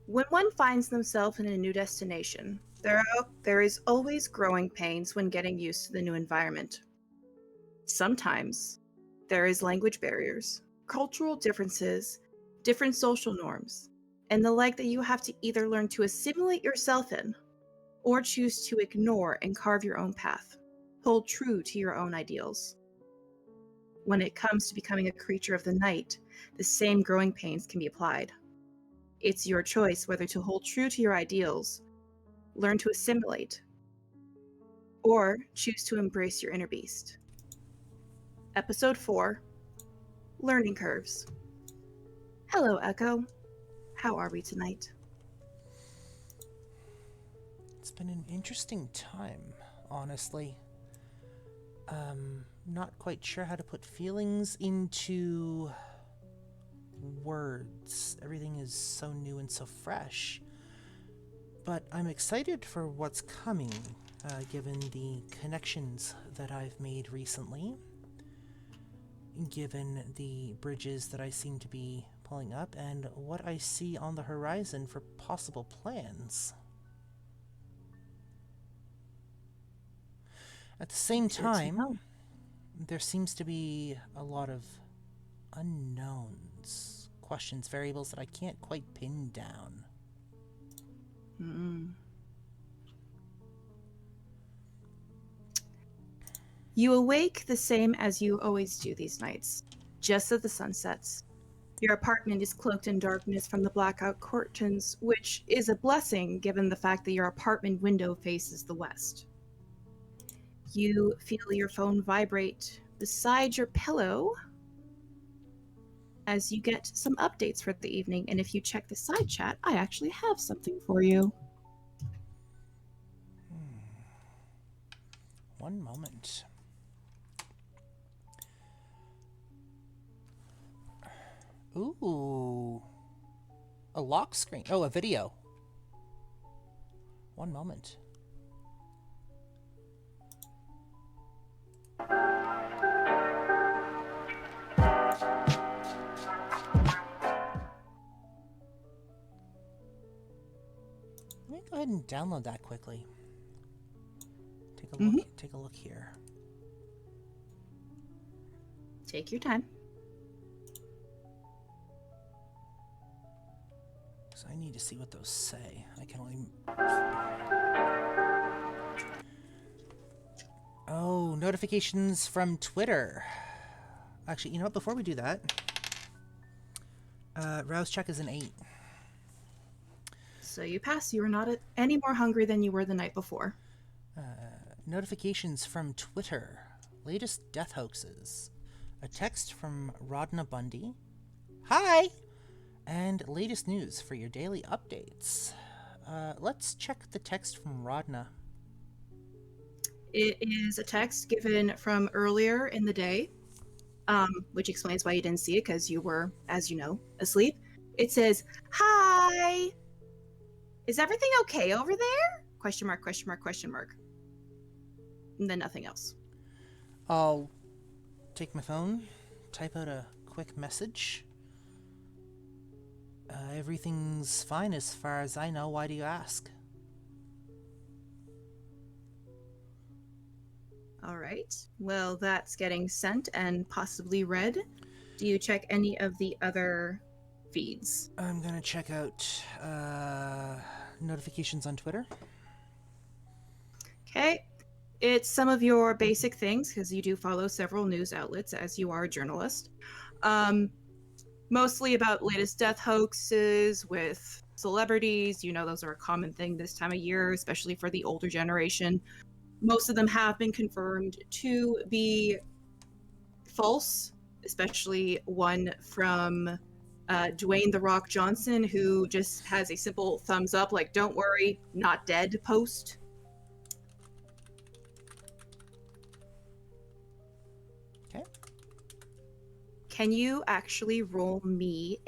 When one finds themselves in a new destination, there is always growing pains when getting used to the new environment. Sometimes there is language barriers, cultural differences, different social norms, and the like that you have to either learn to assimilate yourself in or choose to ignore and carve your own path. Hold true to your own ideals. When it comes to becoming a creature of the night, the same growing pains can be applied. It's your choice whether to hold true to your ideals, learn to assimilate, or choose to embrace your inner beast. Episode 4, Learning Curves. Hello, Echo. How are we tonight? It's been an interesting time, honestly. Not quite sure how to put feelings into words. Everything is so new and so fresh. But I'm excited for what's coming, given the connections that I've made recently, given the bridges that I seem to be pulling up, and what I see on the horizon for possible plans. At the same time, there seems to be a lot of unknowns, questions, variables that I can't quite pin down. You awake the same as you always do these nights, just as the sun sets. Your apartment is cloaked in darkness from the blackout curtains, which is a blessing given the fact that your apartment window faces the west. You feel your phone vibrate beside your pillow as you get some updates for the evening, and if you check the side chat, I actually have something for you. One moment. Ooh. A lock screen. Oh, a video. One moment. Let me go ahead and download that quickly. Take a look. Take a look here. Take your time. So I need to see what those say. I can only... Oh, notifications from Twitter. Actually, you know what? Before we do that, rouse check is an 8. So you pass. You are not any more hungry than you were the night before. Notifications from Twitter. Latest death hoaxes. A text from Rhodna Bundy. Hi! And latest news for your daily updates. Let's check the text from Rhodna. It is a text given from earlier in the day, which explains why you didn't see it, because you were, as you know, asleep. It says, "Hi! Is everything okay over there?" Question mark, question mark, question mark. And then nothing else. I'll take my phone, type out a quick message. Everything's fine as far as I know. Why do you ask? All right. Well, that's getting sent and possibly read. Do you check any of the other feeds? I'm gonna check out notifications on Twitter. Okay. It's some of your basic things, because you do follow several news outlets as you are a journalist. Mostly about latest death hoaxes with celebrities. You know, those are a common thing this time of year, especially for the older generation. Most of them have been confirmed to be false, especially one from Dwayne "The Rock" Johnson, who just has a simple thumbs up, like, "Don't worry, not dead" post. Okay. Can you actually roll me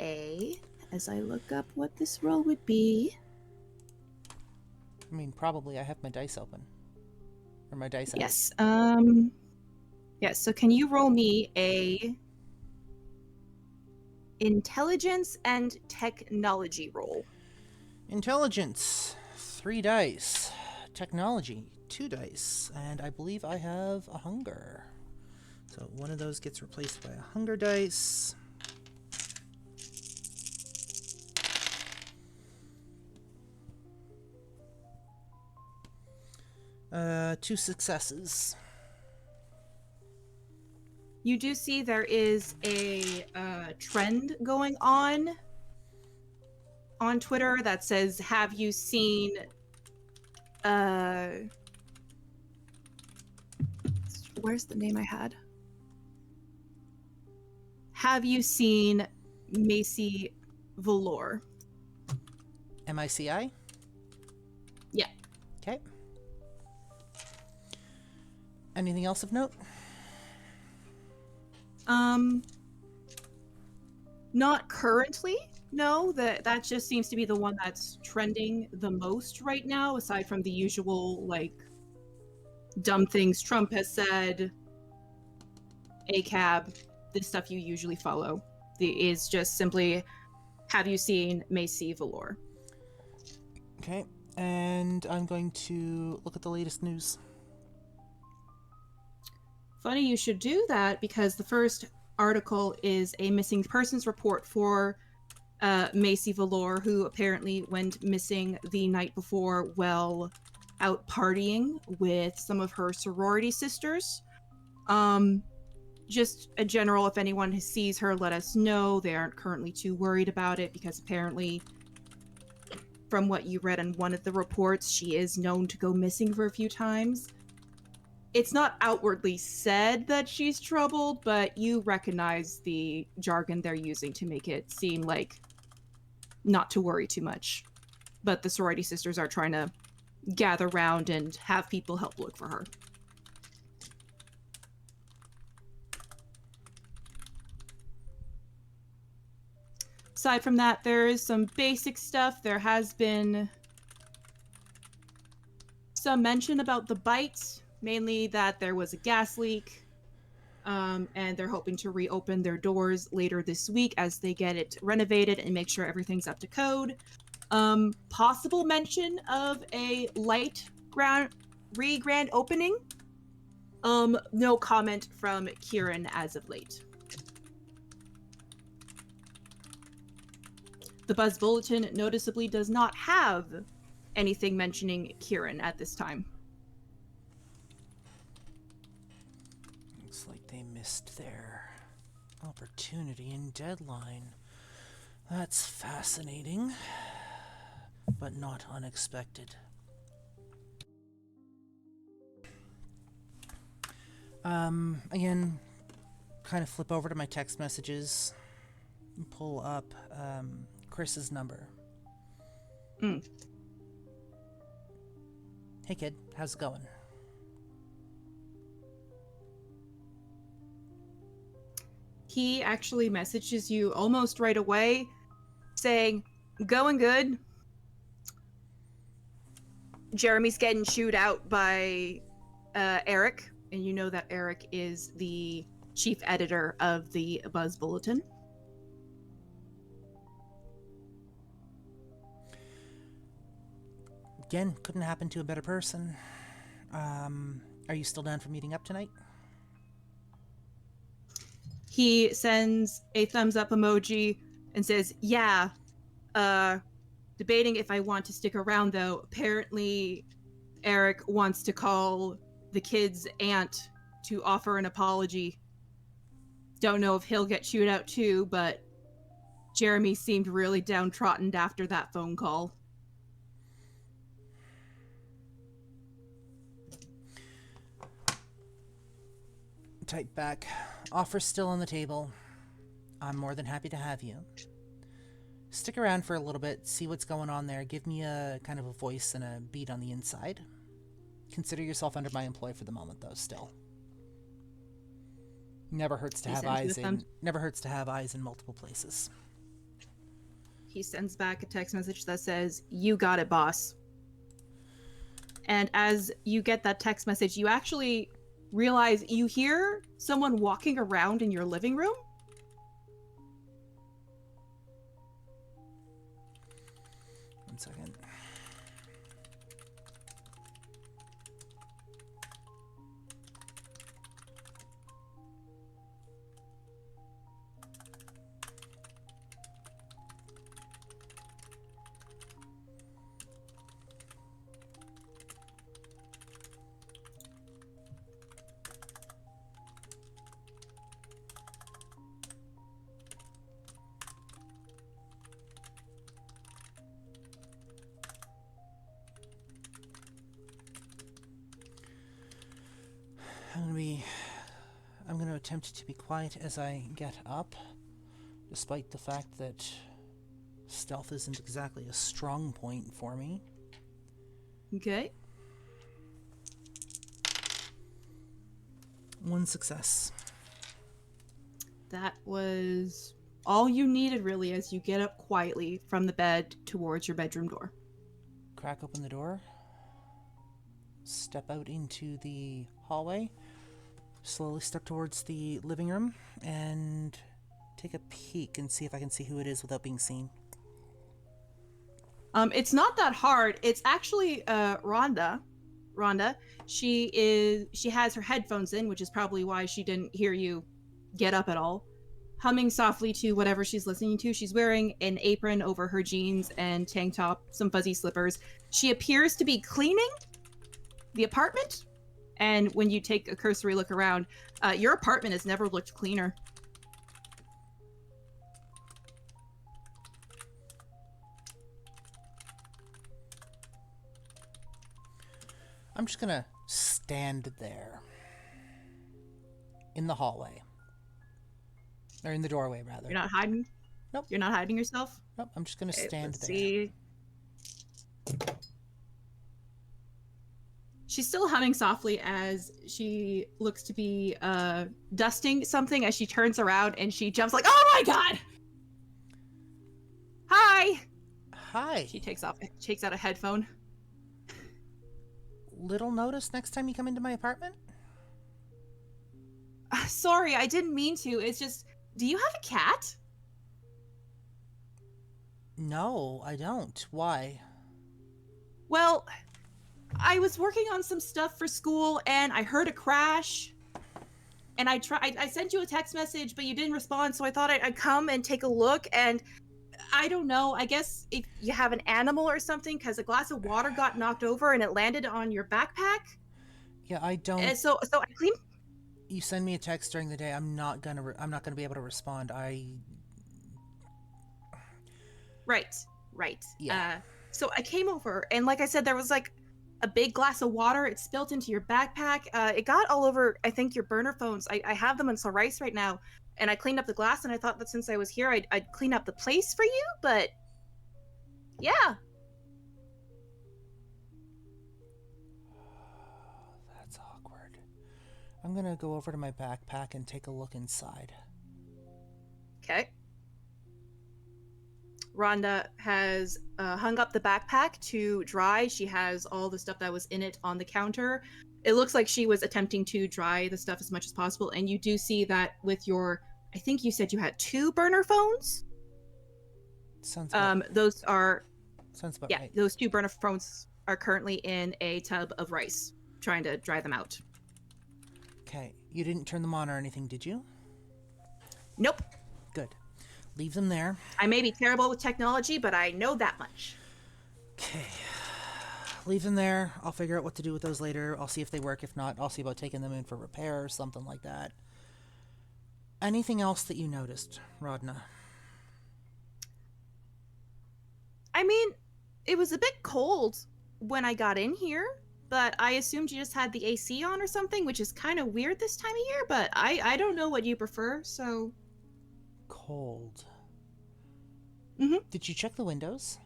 as I look up what this roll would be? I mean, probably I have my dice open. Or my dice out. Yes. Yes, so can you roll me a intelligence and technology roll? Intelligence, 3 dice. Technology, 2 dice. And I believe I have a hunger. So one of those gets replaced by a hunger dice. Two successes. You do see there is a trend going on Twitter that says, have you seen where's the name I had? Have you seen Macy Velour? MICI? Yeah. Okay. Anything else of note? Not currently. No, that just seems to be the one that's trending the most right now, aside from the usual, like, dumb things Trump has said, ACAB, the stuff you usually follow. Is just simply, have you seen Macy Velour? Okay, and I'm going to look at the latest news. Funny you should do that, because the first article is a missing persons report for Macy Velour, who apparently went missing the night before while out partying with some of her sorority sisters. Just a general, if anyone sees her, let us know. They aren't currently too worried about it, because apparently, from what you read in one of the reports, she is known to go missing for a few times. It's not outwardly said that she's troubled, but you recognize the jargon they're using to make it seem like not to worry too much. But the sorority sisters are trying to gather round and have people help look for her. Aside from that, there is some basic stuff. There has been some mention about the bite, mainly that there was a gas leak, and they're hoping to reopen their doors later this week as they get it renovated and make sure everything's up to code. Possible mention of a light grand opening. No comment from Kieran as of late. The Buzz Bulletin noticeably does not have anything mentioning Kieran at this time. Looks like they missed their opportunity and deadline. That's fascinating, but not unexpected. Again, kind of flip over to my text messages and pull up Chris's number. Hey kid, how's it going? He actually messages you almost right away saying, going good. Jeremy's getting chewed out by Eric, and you know that Eric is the chief editor of the Buzz Bulletin. Again, couldn't happen to a better person. Are you still down for meeting up tonight? He sends a thumbs up emoji and says, yeah, debating if I want to stick around though. Apparently Eric wants to call the kid's aunt to offer an apology. Don't know if he'll get chewed out too, but Jeremy seemed really downtrodden after that phone call. Type back. Offer's still on the table. I'm more than happy to have you. Stick around for a little bit, see what's going on there. Give me a kind of a voice and a beat on the inside. Consider yourself under my employ for the moment, though. Still, never hurts to have eyes in multiple places. He sends back a text message that says, "You got it, boss." And as you get that text message, you actually realize you hear someone walking around in your living room. One second. I'm going to attempt to be quiet as I get up, despite the fact that stealth isn't exactly a strong point for me. Okay. 1 success. That was all you needed, really, as you get up quietly from the bed towards your bedroom door. Crack open the door. Step out into the hallway. Slowly step towards the living room and take a peek and see if I can see who it is without being seen. It's not that hard. It's actually Rhonda. She has her headphones in, which is probably why she didn't hear you get up at all. Humming softly to whatever she's listening to. She's wearing an apron over her jeans and tank top, some fuzzy slippers. She appears to be cleaning the apartment. And when you take a cursory look around, your apartment has never looked cleaner. I'm just gonna stand there in the hallway. Or in the doorway, rather. You're not hiding? Nope. You're not hiding yourself? Nope, I'm just gonna stand there. See. She's still humming softly as she looks to be dusting something as she turns around and she jumps like, oh my god! Hi! Hi. She takes out a headphone. Little notice next time you come into my apartment? Sorry, I didn't mean to. It's just, do you have a cat? No, I don't. Why? Well, I was working on some stuff for school and I heard a crash. And I sent you a text message, but you didn't respond, so I thought I'd come and take a look. And I don't know, I guess if you have an animal or something, because a glass of water got knocked over and it landed on your backpack. Yeah, I don't. And so I cleaned. You send me a text during the day. I'm not gonna be able to respond. Right. Yeah. So I came over, and like I said, there was like a big glass of water. It spilt into your backpack. It got all over, I think, your burner phones. I have them on some rice right now, and I cleaned up the glass, and I thought that since I was here, I'd clean up the place for you, but yeah. That's awkward. I'm gonna go over to my backpack and take a look inside. Okay. Rhonda has hung up the backpack to dry. She has all the stuff that was in it on the counter. It looks like she was attempting to dry the stuff as much as possible. And you do see that with your, I think you said you had 2 burner phones. Sounds about, those are, sounds about yeah, right. those 2 burner phones are currently in a tub of rice, trying to dry them out. Okay, you didn't turn them on or anything, did you? Nope. Good. Leave them there. I may be terrible with technology, but I know that much. Okay. Leave them there. I'll figure out what to do with those later. I'll see if they work. If not, I'll see about taking them in for repair or something like that. Anything else that you noticed, Rhodna? I mean, it was a bit cold when I got in here, but I assumed you just had the AC on or something, which is kind of weird this time of year, but I don't know what you prefer, so... Cold. Mm-hmm. Did you check the windows?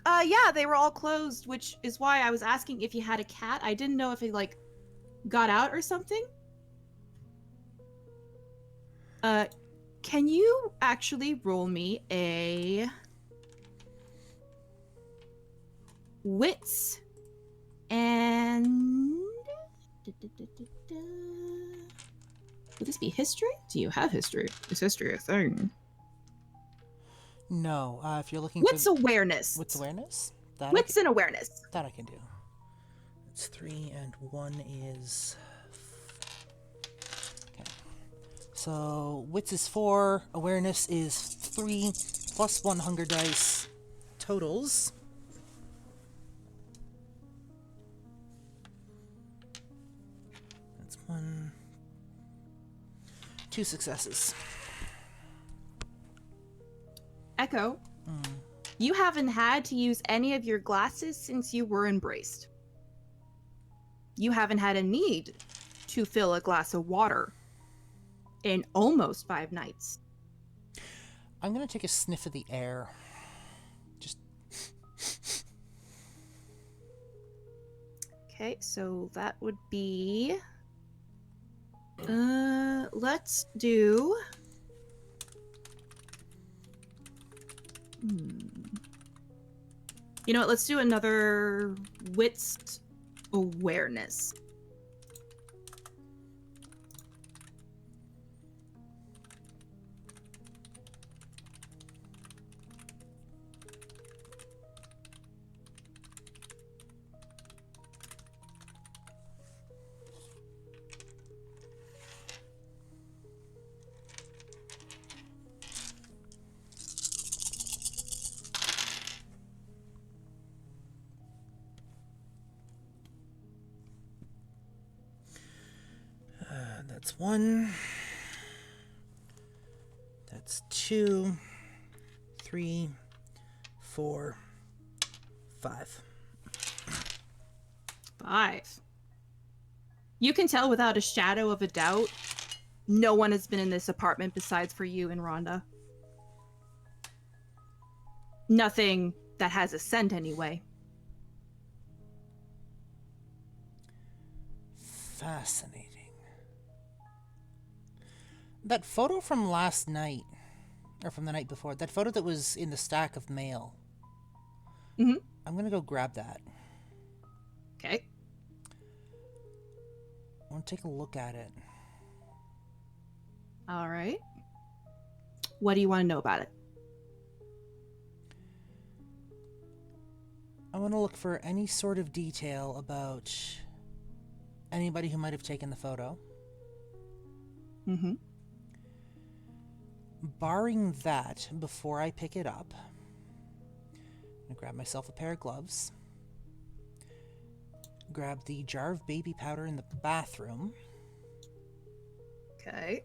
Yeah, they were all closed, which is why I was asking if you had a cat. I didn't know if it, like, got out or something. Can you actually roll me a... Wits and... Would this be history? Do you have history? Is history a thing? No. If you're looking for Wits awareness. wits awareness, that Wits and awareness. I can do. It's 3 and 1 is. Okay. So wits is 4, awareness is 3, plus 1 hunger dice, totals. That's 1, 2 successes. Echo, you haven't had to use any of your glasses since you were embraced. You haven't had a need to fill a glass of water in almost 5 nights. I'm gonna take a sniff of the air. Just. Okay, so that would be... let's do... You know what, let's do another wits awareness. That's 1. That's 2, 3, 4, 5. 5. You can tell without a shadow of a doubt, no one has been in this apartment besides for you and Rhonda. Nothing that has a scent anyway. Fascinating. That photo from last night, or from the night before, that photo that was in the stack of mail. Mm-hmm. I'm gonna go grab that. Okay. I want to take a look at it. All right. What do you want to know about it? I want to look for any sort of detail about anybody who might have taken the photo. Mm-hmm. Barring that, before I pick it up, I'm going to grab myself a pair of gloves, grab the jar of baby powder in the bathroom, Okay.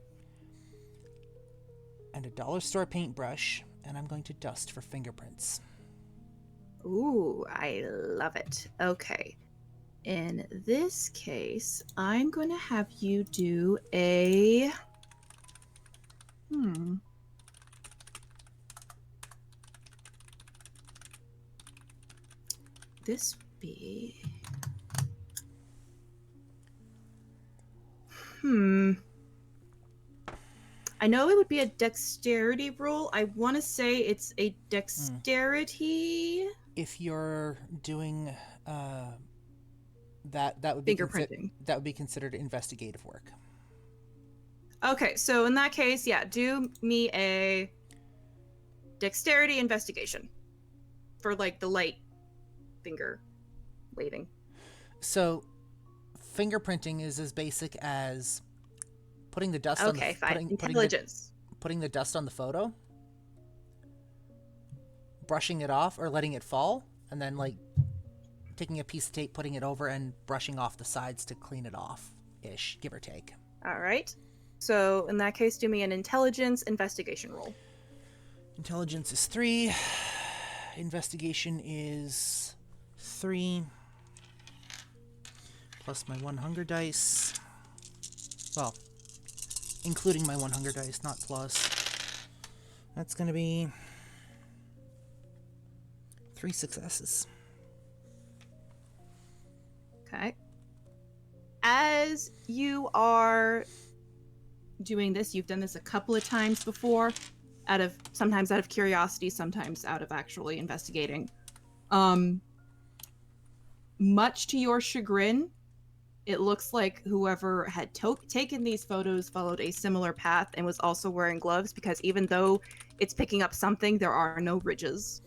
and a dollar store paintbrush, and I'm going to dust for fingerprints. Ooh, I love it. Okay. In this case, I'm going to have you do a... This be... I know it would be a dexterity roll. I want to say it's a dexterity... If you're doing that would be fingerprinting. That would be considered investigative work. Okay, so in that case, yeah, do me a dexterity investigation for like the light finger waving. So fingerprinting is as basic as putting the dust Okay, on the fine. Intelligence. putting the dust on the photo, brushing it off or letting it fall, and then like taking a piece of tape, putting it over, and brushing off the sides to clean it off ish, give or take. All right. So in that case, do me an intelligence investigation roll. Intelligence is 3. Investigation is 3. Plus my 1 hunger dice. Well, including my 1 hunger dice, not plus. That's going to be 3 successes. Okay. As you are doing this, you've done this a couple of times before, sometimes out of curiosity, sometimes out of actually investigating. Much to your chagrin, it looks like whoever had taken these photos followed a similar path and was also wearing gloves, because even though it's picking up something. There are no ridges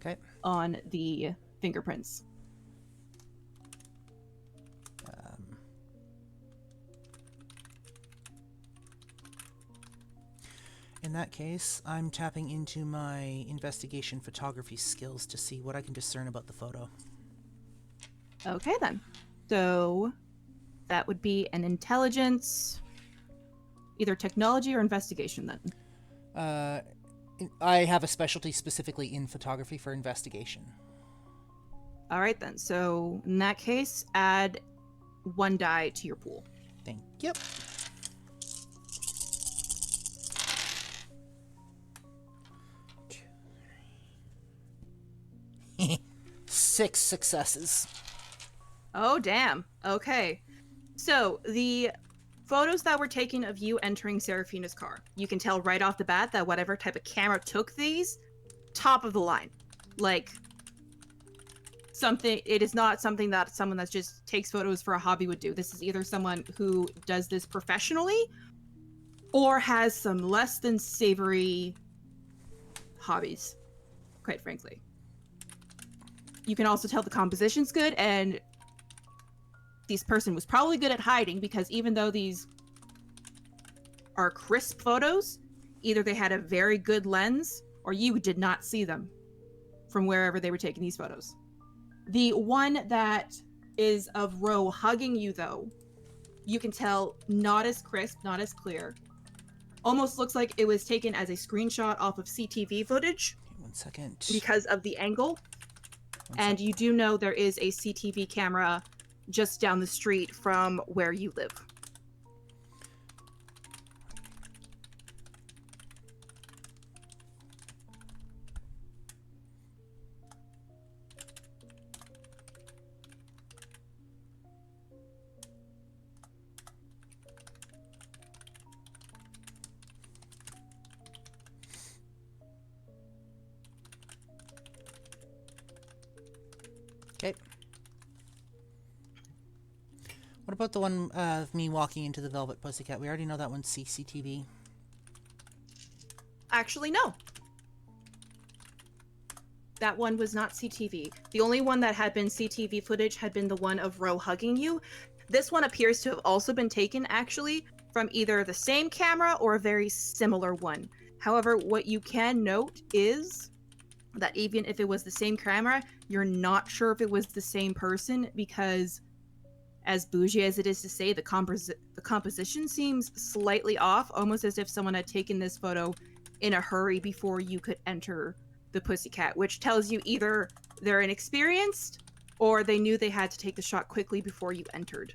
Okay. on the fingerprints. In that case, I'm tapping into my investigation photography skills to see what I can discern about the photo. Okay, then. So that would be an intelligence, either technology or investigation, then. I have a specialty specifically in photography for investigation. All right, then. So in that case, add 1 die to your pool. Thank you. Six successes. Oh, damn. Okay. So the photos that were taken of you entering Seraphina's car, you can tell right off the bat that whatever type of camera took these, top of the line. Like, it is not something that someone that just takes photos for a hobby would do. This is either someone who does this professionally or has some less than savory hobbies, quite frankly. You can also tell the composition's good, and this person was probably good at hiding, because even though these are crisp photos, either they had a very good lens or you did not see them from wherever they were taking these photos. The one that is of Ro hugging you, though, you can tell not as crisp, not as clear. Almost looks like it was taken as a screenshot off of CTV footage. Okay, 1 second. Because of the angle. And you do know there is a CTV camera just down the street from where you live. Okay. What about the one of me walking into the Velvet Pussycat? We already know that one's CCTV. Actually, no. That one was not CTV. The only one that had been CTV footage had been the one of Ro hugging you. This one appears to have also been taken, actually, from either the same camera or a very similar one. However, what you can note is that even if it was the same camera, you're not sure if it was the same person, because as bougie as it is to say, the composition seems slightly off, almost as if someone had taken this photo in a hurry before you could enter the Pussycat, which tells you either they're inexperienced or they knew they had to take the shot quickly before you entered.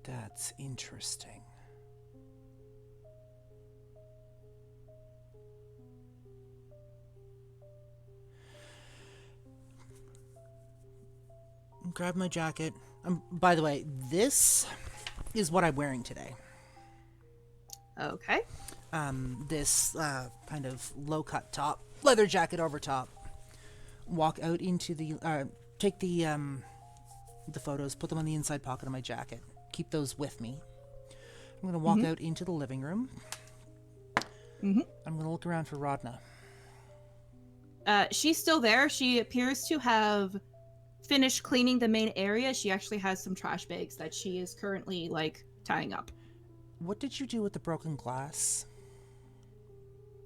That's interesting. Grab my jacket. By the way, this is what I'm wearing today. Okay. This kind of low-cut top, leather jacket over top. Walk out into the take the photos, put them on the inside pocket of my jacket. Keep those with me. I'm going to walk out into the living room. I'm going to look around for Rhodna. She's still there. She appears to have finished cleaning the main area. She actually has some trash bags that she is currently, like, tying up. What did you do with the broken glass?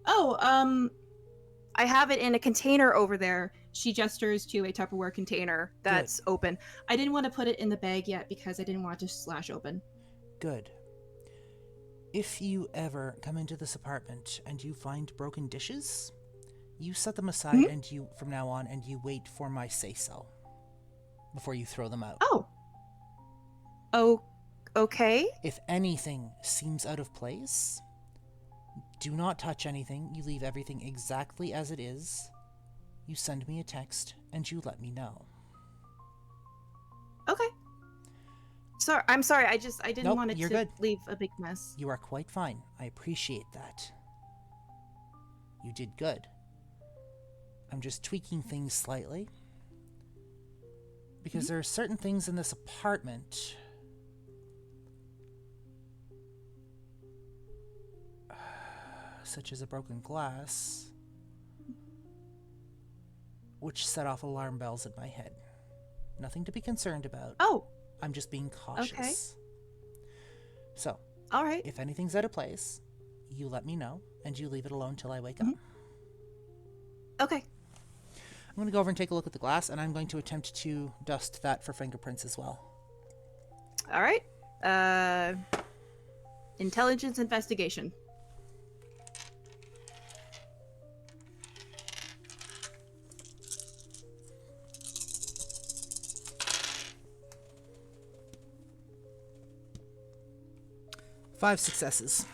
Oh, I have it in a container over there. She gestures to a Tupperware container that's open. I didn't want to put it in the bag yet because I didn't want it to slash open. Good. If you ever come into this apartment and you find broken dishes, you set them aside and you, from now on, and you wait for my say-so before you throw them out. Oh, okay. If anything seems out of place, do not touch anything. You leave everything exactly as it is. You send me a text and you let me know. Okay. Sorry, I'm sorry. I didn't want it to good. leave a big mess. You are quite fine. I appreciate that. You did good. I'm just tweaking things slightly. Because there are certain things in this apartment such as a broken glass, which set off alarm bells in my head. Nothing to be concerned about. Oh, I'm just being cautious. okay. So, All right. if anything's out of place, you let me know, and you leave it alone till I wake up. Okay. I'm going to go over and take a look at the glass, and I'm going to attempt to dust that for fingerprints as well. All right. Intelligence investigation. Five successes.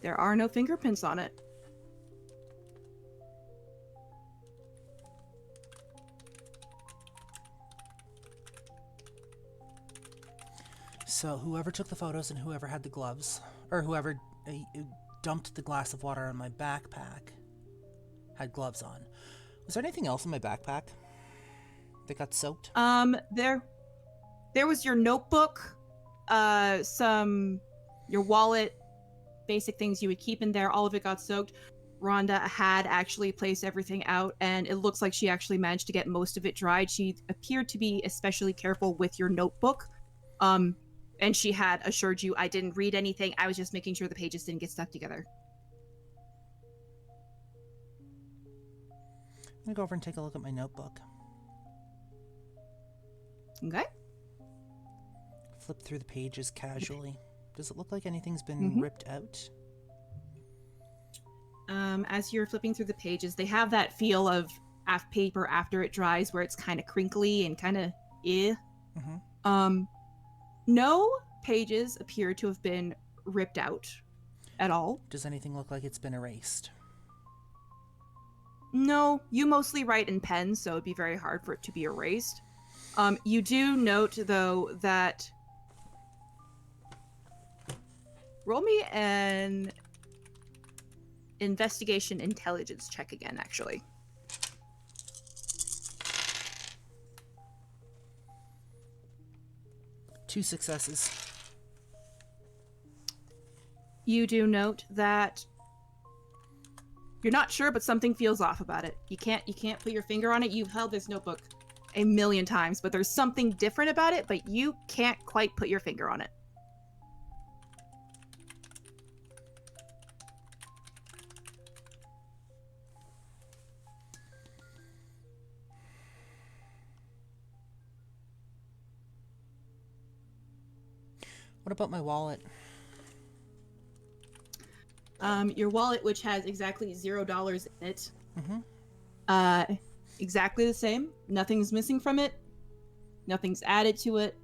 There are no fingerprints on it. So whoever took the photos and whoever had the gloves, or whoever dumped the glass of water on my backpack, had gloves on. Was there anything else in my backpack that got soaked? There was your notebook, your wallet, basic things you would keep in there. All of it got soaked. Rhonda had actually placed everything out, and it looks like she actually managed to get most of it dried. She appeared to be especially careful with your notebook. And she had assured you, I didn't read anything. I was just making sure the pages didn't get stuck together. I'm going to go over and take a look at my notebook. Okay. Flip through the pages casually. Does it look like anything's been ripped out? As you're flipping through the pages, they have that feel of paper after it dries where it's kind of crinkly and kind of No pages appear to have been ripped out at all. Does anything look like it's been erased? No, you mostly write in pen, so it'd be very hard for it to be erased. You do note, though, that... Roll me an investigation intelligence check again, actually. Two successes. You do note that you're not sure, but something feels off about it. You can't put your finger on it. You've held this notebook a million times, but there's something different about it, but you can't quite put your finger on it. What about my wallet? Your wallet, which has exactly $0 in it. Exactly the same. Nothing's missing from it. Nothing's added to it.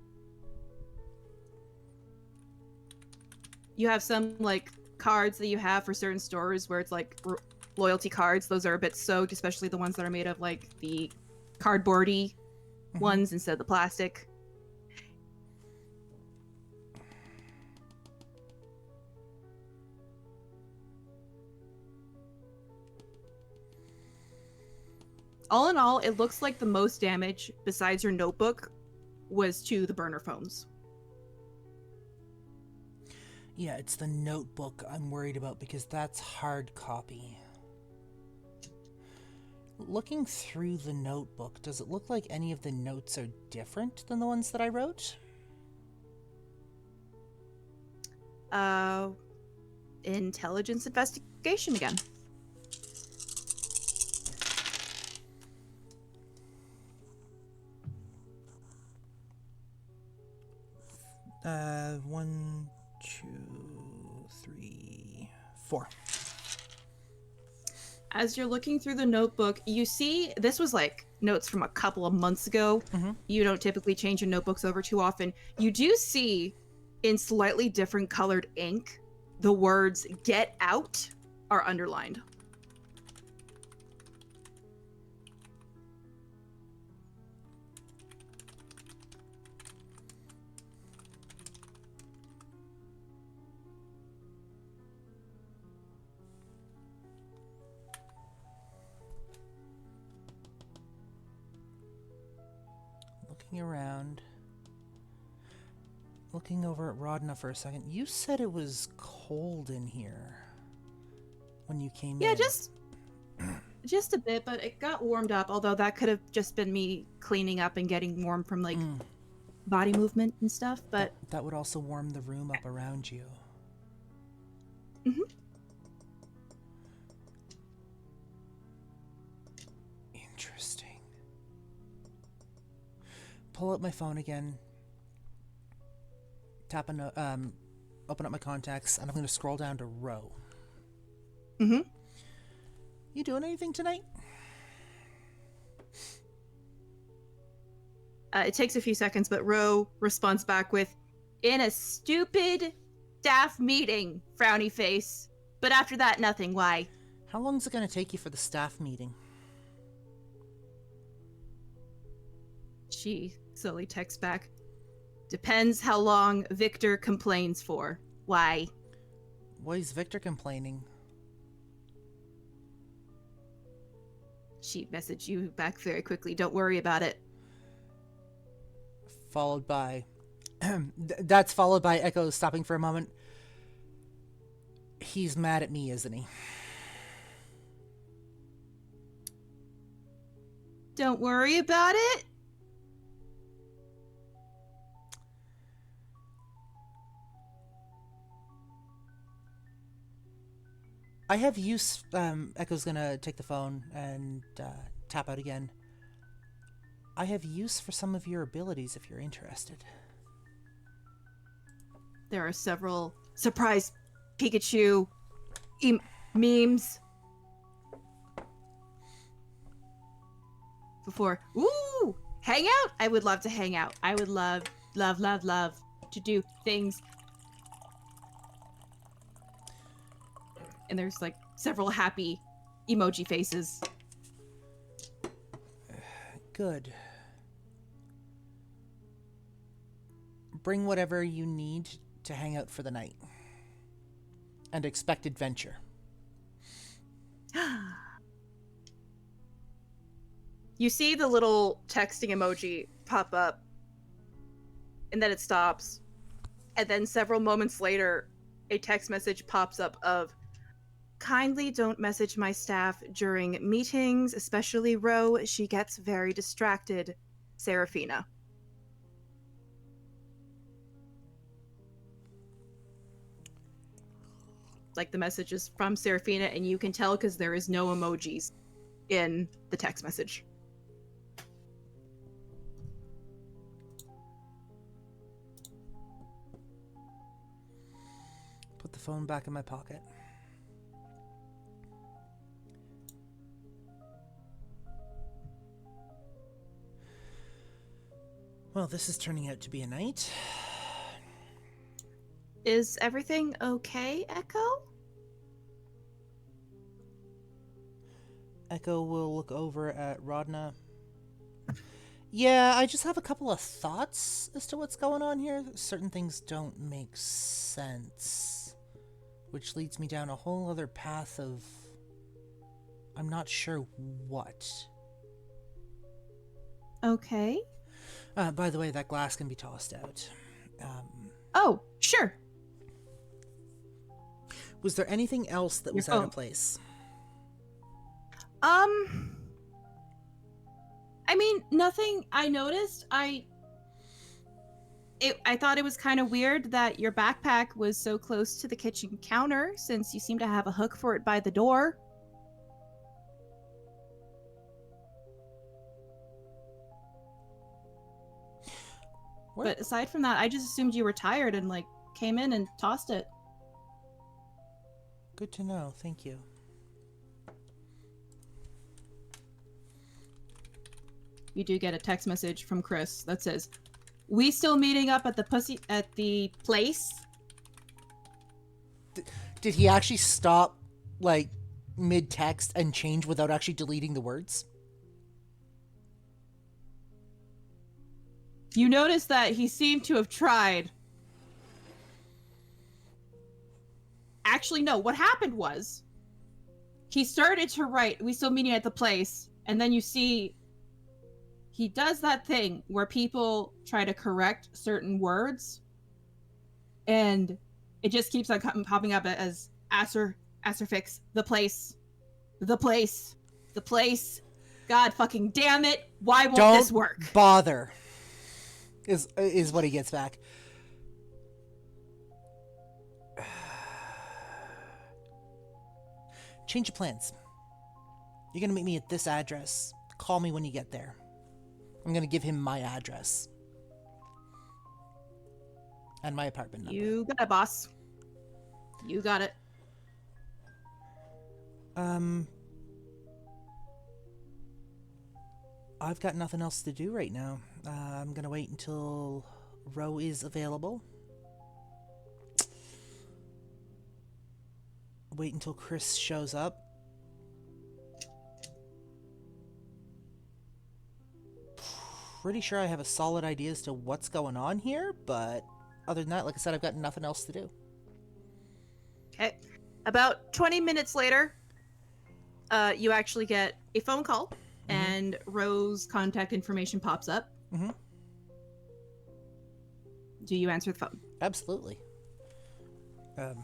You have some, like, cards that you have for certain stores where it's, like, loyalty cards. Those are a bit soaked, especially the ones that are made of, like, the cardboardy ones instead of the plastic. All in all, it looks like the most damage, besides your notebook, was to the burner phones. Yeah, it's the notebook I'm worried about because that's hard copy. Looking through the notebook, does it look like any of the notes are different than the ones that I wrote? Intelligence investigation again. One, two, three, four. As you're looking through the notebook, you see this was like notes from a couple of months ago. You don't typically change your notebooks over too often. You do see in slightly different colored ink, the words "get out" are underlined. Looking around. Looking over at Rhodna for a second. You said it was cold in here when you came Yeah, in. just a bit, but it got warmed up, although that could have just been me cleaning up and getting warm from, like, body movement and stuff, but... That would also warm the room up around you. Mm-hmm. Interesting. Pull up my phone again. Open up my contacts, and I'm going to scroll down to Ro. Mm-hmm. You doing anything tonight? It takes a few seconds, but Ro responds back with, "In a stupid staff meeting, frowny face. But after that, nothing. Why?" How long is it going to take you for the staff meeting? She slowly texts back, "Depends how long Victor complains for. Why?" Why is Victor complaining? She messaged you back very quickly. "Don't worry about it." Followed by... That's followed by Echo stopping for a moment. He's mad at me, isn't he? "Don't worry about it." I have use... Echo's gonna take the phone and tap out again. I have use for some of your abilities if you're interested. There are several surprise Pikachu memes. Before, ooh, hang out. I would love to hang out. I would love to do things. And there's like several happy emoji faces. Good. Bring whatever you need to hang out for the night. And expect adventure. You see the little texting emoji pop up, and then it stops. And then several moments later, a text message pops up of, "Kindly don't message my staff during meetings, especially Ro. She gets very distracted. Serafina." Like, the message is from Serafina, and you can tell because there is no emojis in the text message. Put the phone back in my pocket. Well, this is turning out to be a night. Is everything okay, Echo? Echo will look over at Rhodna. Yeah, I just have a couple of thoughts as to what's going on here. Certain things don't make sense. Which leads me down a whole other path of... I'm not sure what. Okay. By the way, that glass can be tossed out. Oh, sure. Was there anything else that was out of place? I mean, nothing I noticed. I thought it was kind of weird that your backpack was so close to the kitchen counter, since you seem to have a hook for it by the door. What? But aside from that, I just assumed you were tired and, like, came in and tossed it. Good to know. Thank you. You do get a text message from Chris that says, "We still meeting up at the place?" Did he actually stop, like, mid-text and change without actually deleting the words? You notice that he seemed to have tried. Actually, no. What happened was, he started to write, "We still meeting at the place," and then you see he does that thing where people try to correct certain words, and it just keeps on popping up as asterfix, the place, the place, the place. God fucking damn it! Why won't this work? Don't bother. Is what he gets back. Change of plans. You're gonna meet me at this address. Call me when you get there. I'm gonna give him my address. And my apartment number. You got it, boss. You got it. I've got nothing else to do right now. I'm gonna wait until Ro is available. Wait until Chris shows up. Pretty sure I have a solid idea as to what's going on here, but other than that, like I said, I've got nothing else to do. Okay. About 20 minutes later, you actually get a phone call, and Ro's contact information pops up. Mm-hmm. Do you answer the phone? Absolutely. Hey,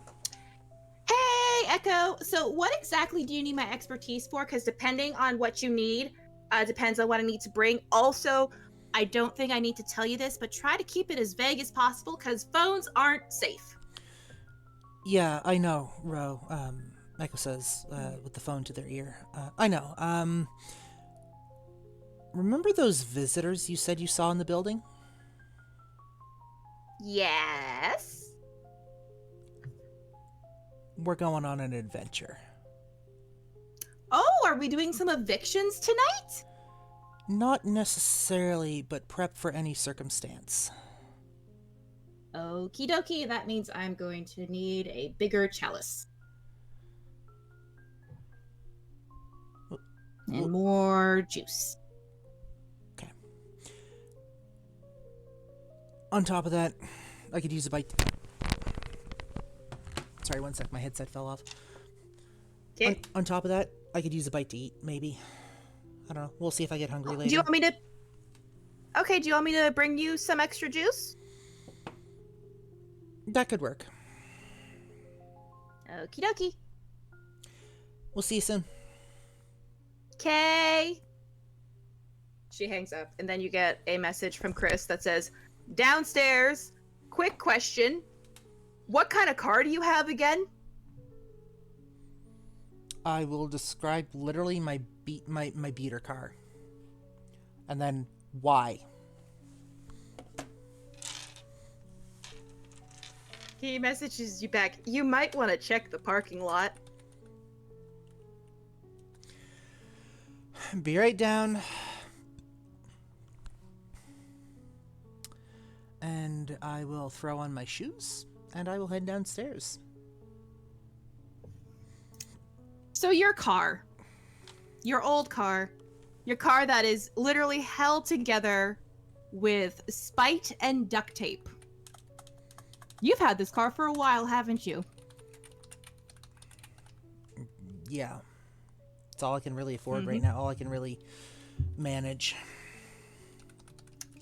Echo. So what exactly do you need my expertise for? Because depending on what you need, depends on what I need to bring. Also, I don't think I need to tell you this, but try to keep it as vague as possible because phones aren't safe. Yeah, I know, Ro. Echo says, with the phone to their ear. I know. Remember those visitors you said you saw in the building? Yes. We're going on an adventure. Oh, are we doing some evictions tonight? Not necessarily, but prep for any circumstance. Okie dokie, that means I'm going to need a bigger chalice. And more juice. Okay. On top of that, I could use a bite. Sorry, one sec, my headset fell off. Okay. On top of that, I could use a bite to eat, maybe. I don't know. We'll see if I get hungry later. Do you want me to... Okay, do you want me to bring you some extra juice? That could work. Okie dokie. We'll see you soon. Okay. She hangs up, and then you get a message from Chris that says, downstairs, quick question. What kind of car do you have again? I will describe literally my beater car. And then why. He messages you back, you might want to check the parking lot. Be right down. And I will throw on my shoes, and I will head downstairs. So your car, your old car, your car that is literally held together with spite and duct tape. You've had this car for a while, haven't you? Yeah. It's all I can really afford right now. All I can really manage.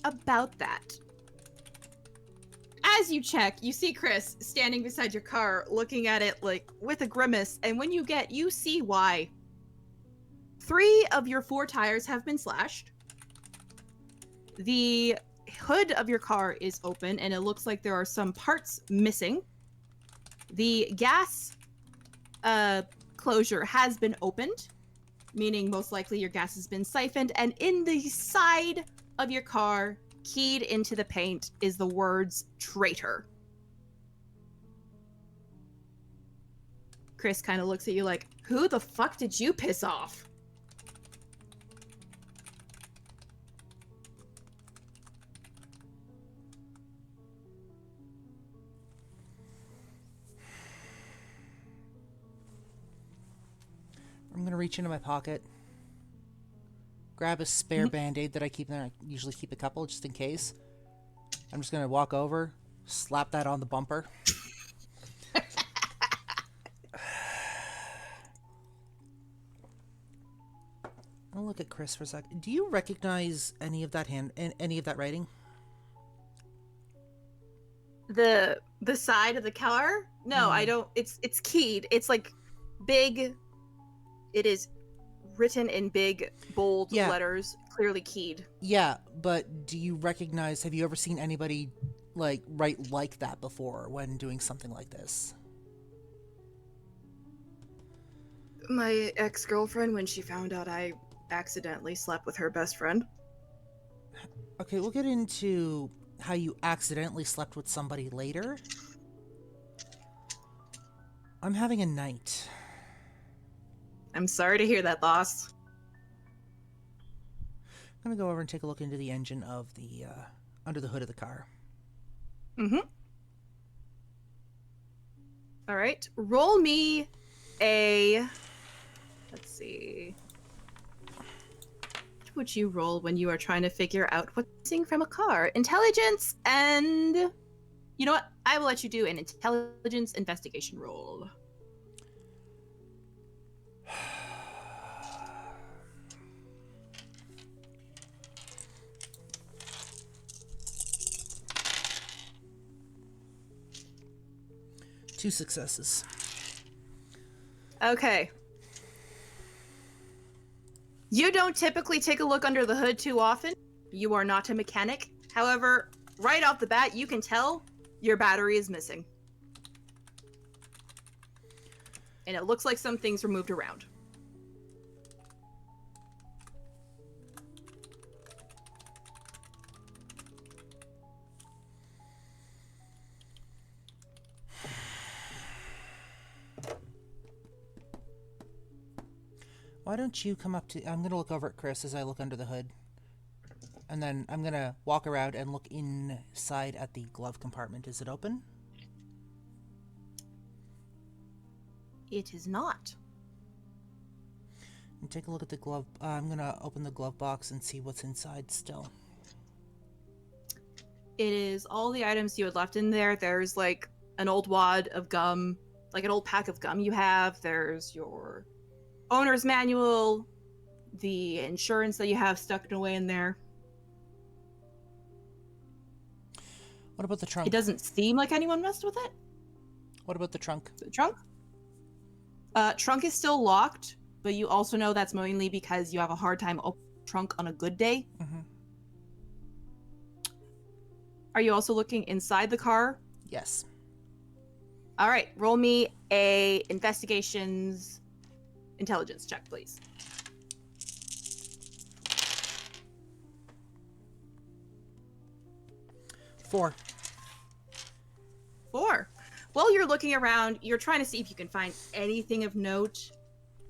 About that. As you check, you see Chris standing beside your car, looking at it like with a grimace, and when you see why. 3 of your 4 tires have been slashed. The hood of your car is open, and it looks like there are some parts missing. The gas closure has been opened, meaning most likely your gas has been siphoned, and in the side of your car, keyed into the paint, is the words traitor. Chris kind of looks at you like, who the fuck did you piss off? I'm going to reach into my pocket, grab a spare Band-Aid that I keep there. I usually keep a couple just in case. I'm just going to walk over, slap that on the bumper. I'll look at Chris for a sec. Do you recognize any of that any of that writing? The side of the car? No, I don't. It's keyed. It's like big. It is written in big bold letters, clearly keyed. Yeah, but do you recognize, have you ever seen anybody like write like that before when doing something like this? My ex-girlfriend, when she found out I accidentally slept with her best friend. Okay, we'll get into how you accidentally slept with somebody later. I'm having a night. I'm sorry to hear that, boss. I'm gonna go over and take a look into the engine of the under the hood of the car. All right, roll me a. Let's see. What would you roll when you are trying to figure out what's missing from a car? Intelligence and. You know what? I will let you do an intelligence investigation roll. Two successes. Okay. You don't typically take a look under the hood too often. You are not a mechanic. However, right off the bat, you can tell your battery is missing. And it looks like some things were moved around. Why don't you come up to... I'm going to look over at Chris as I look under the hood. And then I'm going to walk around and look inside at the glove compartment. Is it open? It is not. And take a look at the glove... I'm going to open the glove box and see what's inside still. It is all the items you had left in there. There's like an old wad of gum, like an old pack of gum you have. There's your owner's manual, the insurance that you have stuck away in there. What about the trunk? It doesn't seem like anyone messed with it. What about the trunk? The trunk? Trunk is still locked, but you also know that's mainly because you have a hard time opening the trunk on a good day. Mm-hmm. Are you also looking inside the car? Yes. All right, roll me a investigations intelligence check, please. 4. 4. While you're looking around, you're trying to see if you can find anything of note.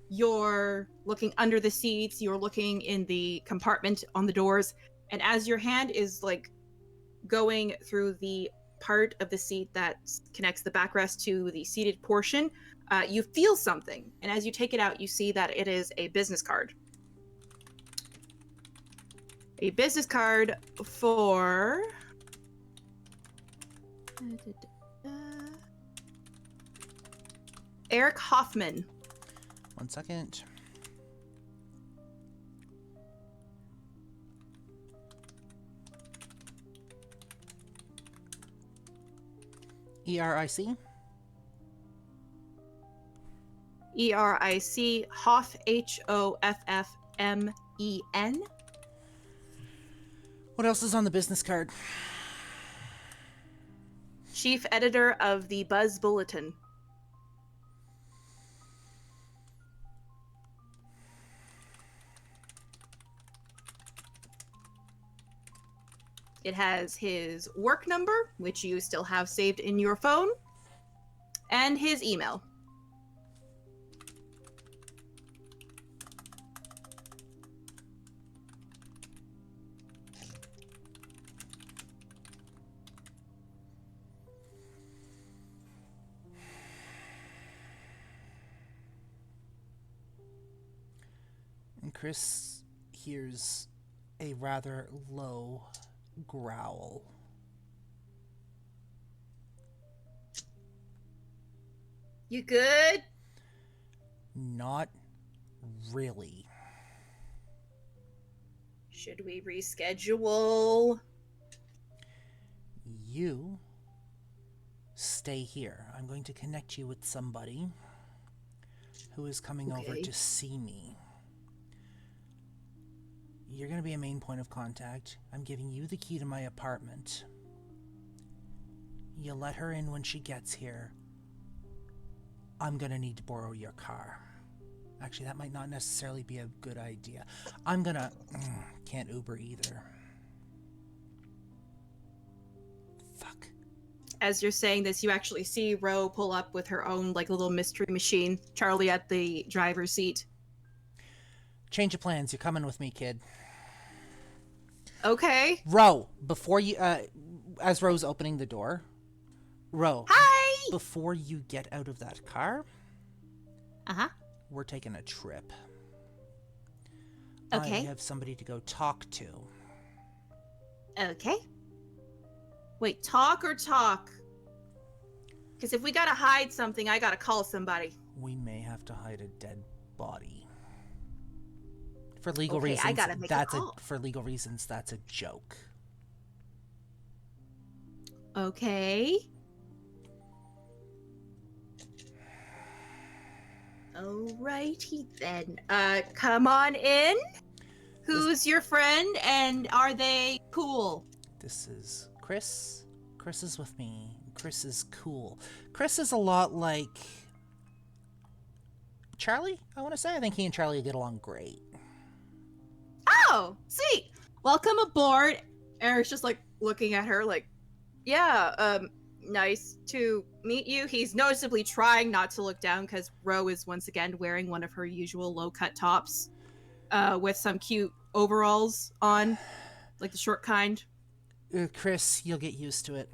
You're looking under the seats, you're looking in the compartment on the doors, and as your hand is like going through the part of the seat that connects the backrest to the seated portion, you feel something, and as you take it out, you see that it is a business card. A business card for... Eric Hoffman. 1 second. ERIC? ERIC, Hoff, Hoffmen. What else is on the business card? Chief editor of the Buzz Bulletin. It has his work number, which you still have saved in your phone, and his email. And Chris hears a rather low growl. You good? Not really. Should we reschedule? You stay here. I'm going to connect you with somebody who is coming over Okay. to see me. You're going to be a main point of contact. I'm giving you the key to my apartment. You let her in when she gets here. I'm going to need to borrow your car. Actually, that might not necessarily be a good idea. I'm going to... can't Uber either. Fuck. As you're saying this, you actually see Ro pull up with her own like little mystery machine. Charlie at the driver's seat. Change of plans. You're coming with me, kid. Okay. Ro, before you... as Ro's opening the door... Ro, Hi! before you get out of that car... Uh-huh. We're taking a trip. Okay. I have somebody to go talk to. Okay. Wait, talk or talk? Because if we gotta hide something, I gotta call somebody. We may have to hide a dead body. For legal Okay, reasons, I gotta make a call. for legal reasons, that's a joke. Okay. Alrighty then. Come on in. Who's your friend and are they cool? This is Chris. Chris is with me. Chris is cool. Chris is a lot like Charlie, I want to say. I think he and Charlie get along great. Oh, sweet. Welcome aboard. Eric's just like looking at her like, yeah, nice to meet you. He's noticeably trying not to look down because Ro is once again wearing one of her usual low-cut tops with some cute overalls on, like the short kind. Chris, you'll get used to it.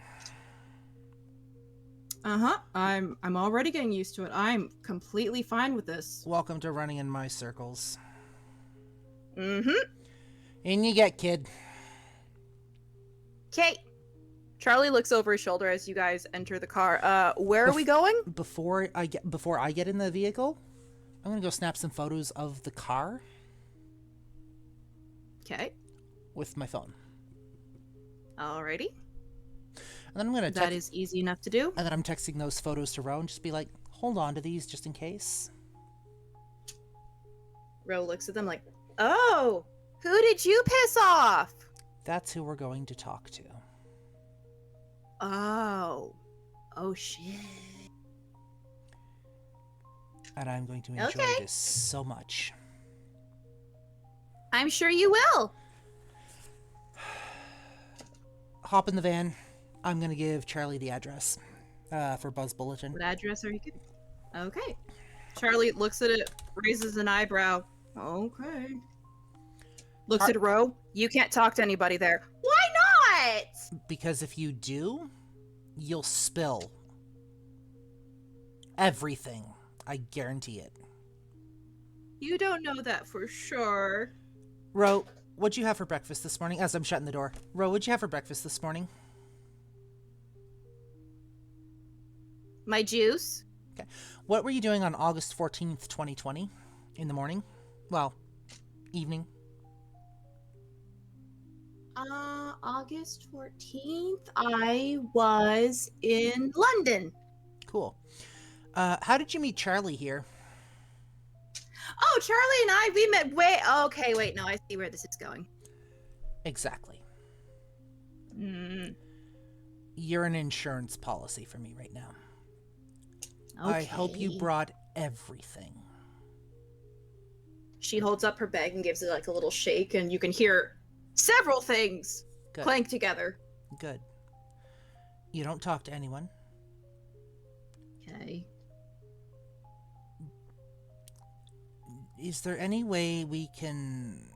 Uh-huh. I'm already getting used to it. I'm completely fine with this. Welcome to running in my circles. Mm-hmm. In you get, kid. Okay. Charlie looks over his shoulder as you guys enter the car. Where are we going? Before I get in the vehicle, I'm gonna go snap some photos of the car Okay. with my phone. Alrighty. And then I'm gonna That is easy enough to do. and then I'm texting those photos to Ro and just be like, hold on to these just in case. Ro looks at them like, oh, who did you piss off? That's who we're going to talk to. Oh. Oh, shit. And I'm going to enjoy Okay. this so much. I'm sure you will. Hop in the van. I'm gonna give Charlie the address for Buzz Bulletin. What address are you giving? Okay. Charlie looks at it, raises an eyebrow. Okay. Looks at Ro. You can't talk to anybody there. Why not? Because if you do, you'll spill everything. I guarantee it. You don't know that for sure. Ro, what'd you have for breakfast this morning? As I'm shutting the door. Ro, what'd you have for breakfast this morning? My juice? Okay. What were you doing on August 14th, 2020? In the morning? Well, evening. August 14th, I was in London. Cool. How did you meet Charlie here? Oh, Charlie and I, we met way... Okay, wait, no, I see where this is going. Exactly. Mm, You're an insurance policy for me right now. okay. I hope you brought everything. She holds up her bag and gives it like a little shake, and you can hear several things Good. clank together. Good. You don't talk to anyone. Okay. Is there any way we can...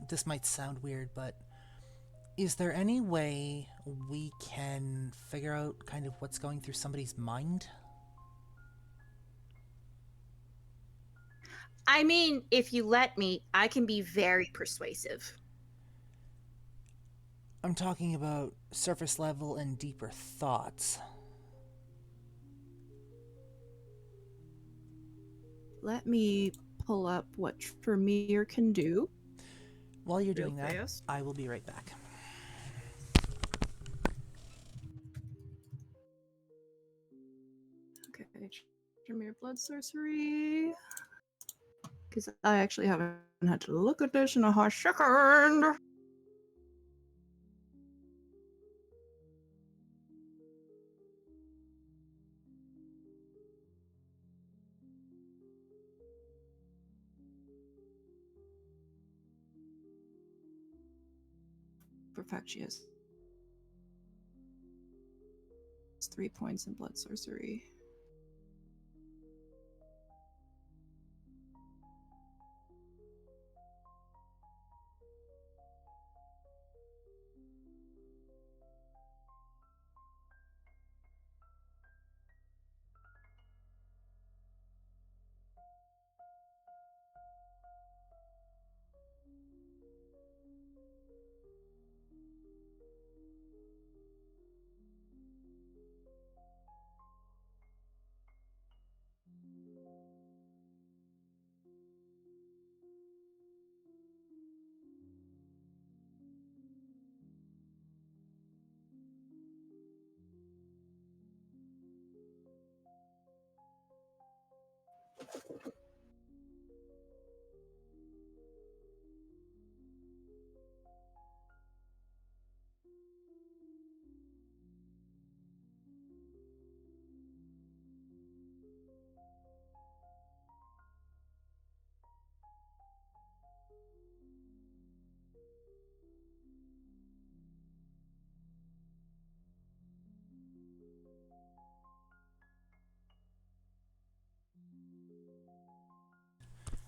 This might sound weird, but is there any way we can figure out kind of what's going through somebody's mind? I mean, if you let me, I can be very persuasive. I'm talking about surface level and deeper thoughts. Let me pull up what Tremere can do. While you're Real doing that, fast. I will be right back. Okay, Tremere Blood Sorcery. Because I actually haven't had to look at this in a hot second. Perfect, she has 3 points in Blood Sorcery.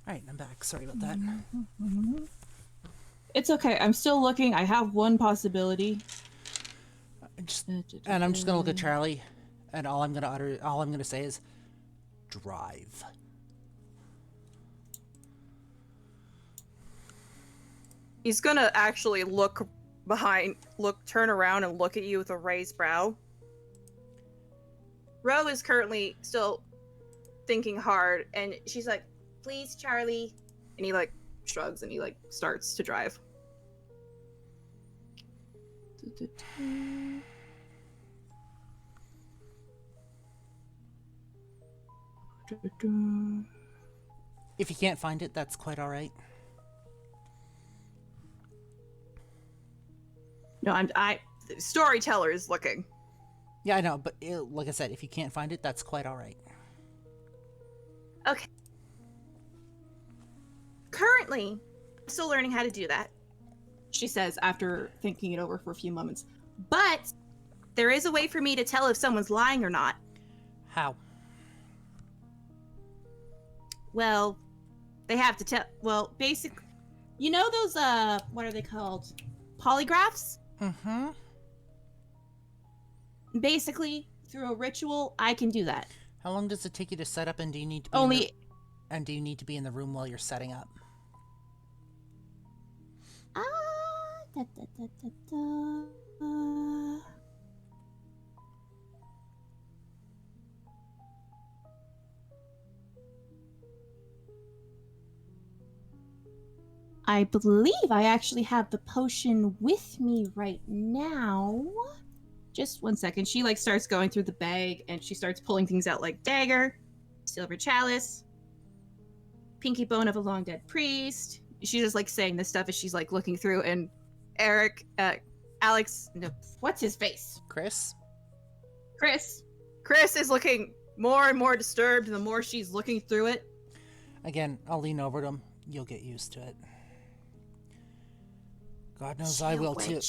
All right, I'm back. Sorry about that. It's okay. I'm still looking. I have one possibility. And I'm just gonna look at Charlie, and all I'm gonna say is, drive. He's gonna actually turn around and look at you with a raised brow. Ro is currently still thinking hard, and she's like, "Please, Charlie," and he like shrugs and he like starts to drive. If you can't find it, that's quite all right. No, the storyteller is looking. Yeah, I know, but like I said, if you can't find it, that's quite all right. Okay. Currently, I'm still learning how to do that, she says after thinking it over for a few moments. But there is a way for me to tell if someone's lying or not. How? Well, they have to tell. Well, basically, you know those what are they called? Polygraphs? Mm-hmm. Basically, through a ritual, I can do that. How long does it take you to set up, and do you need to be do you need to be in the room while you're setting up? I believe I actually have the potion with me right now. Just one second. She like starts going through the bag and she starts pulling things out like dagger, silver chalice, pinky bone of a long dead priest. She's just like saying this stuff as she's like looking through, and Alex, no, what's his face? Chris Chris is looking more and more disturbed the more she's looking through it. Again, I'll lean over to him. You'll get used to it. God knows I will too.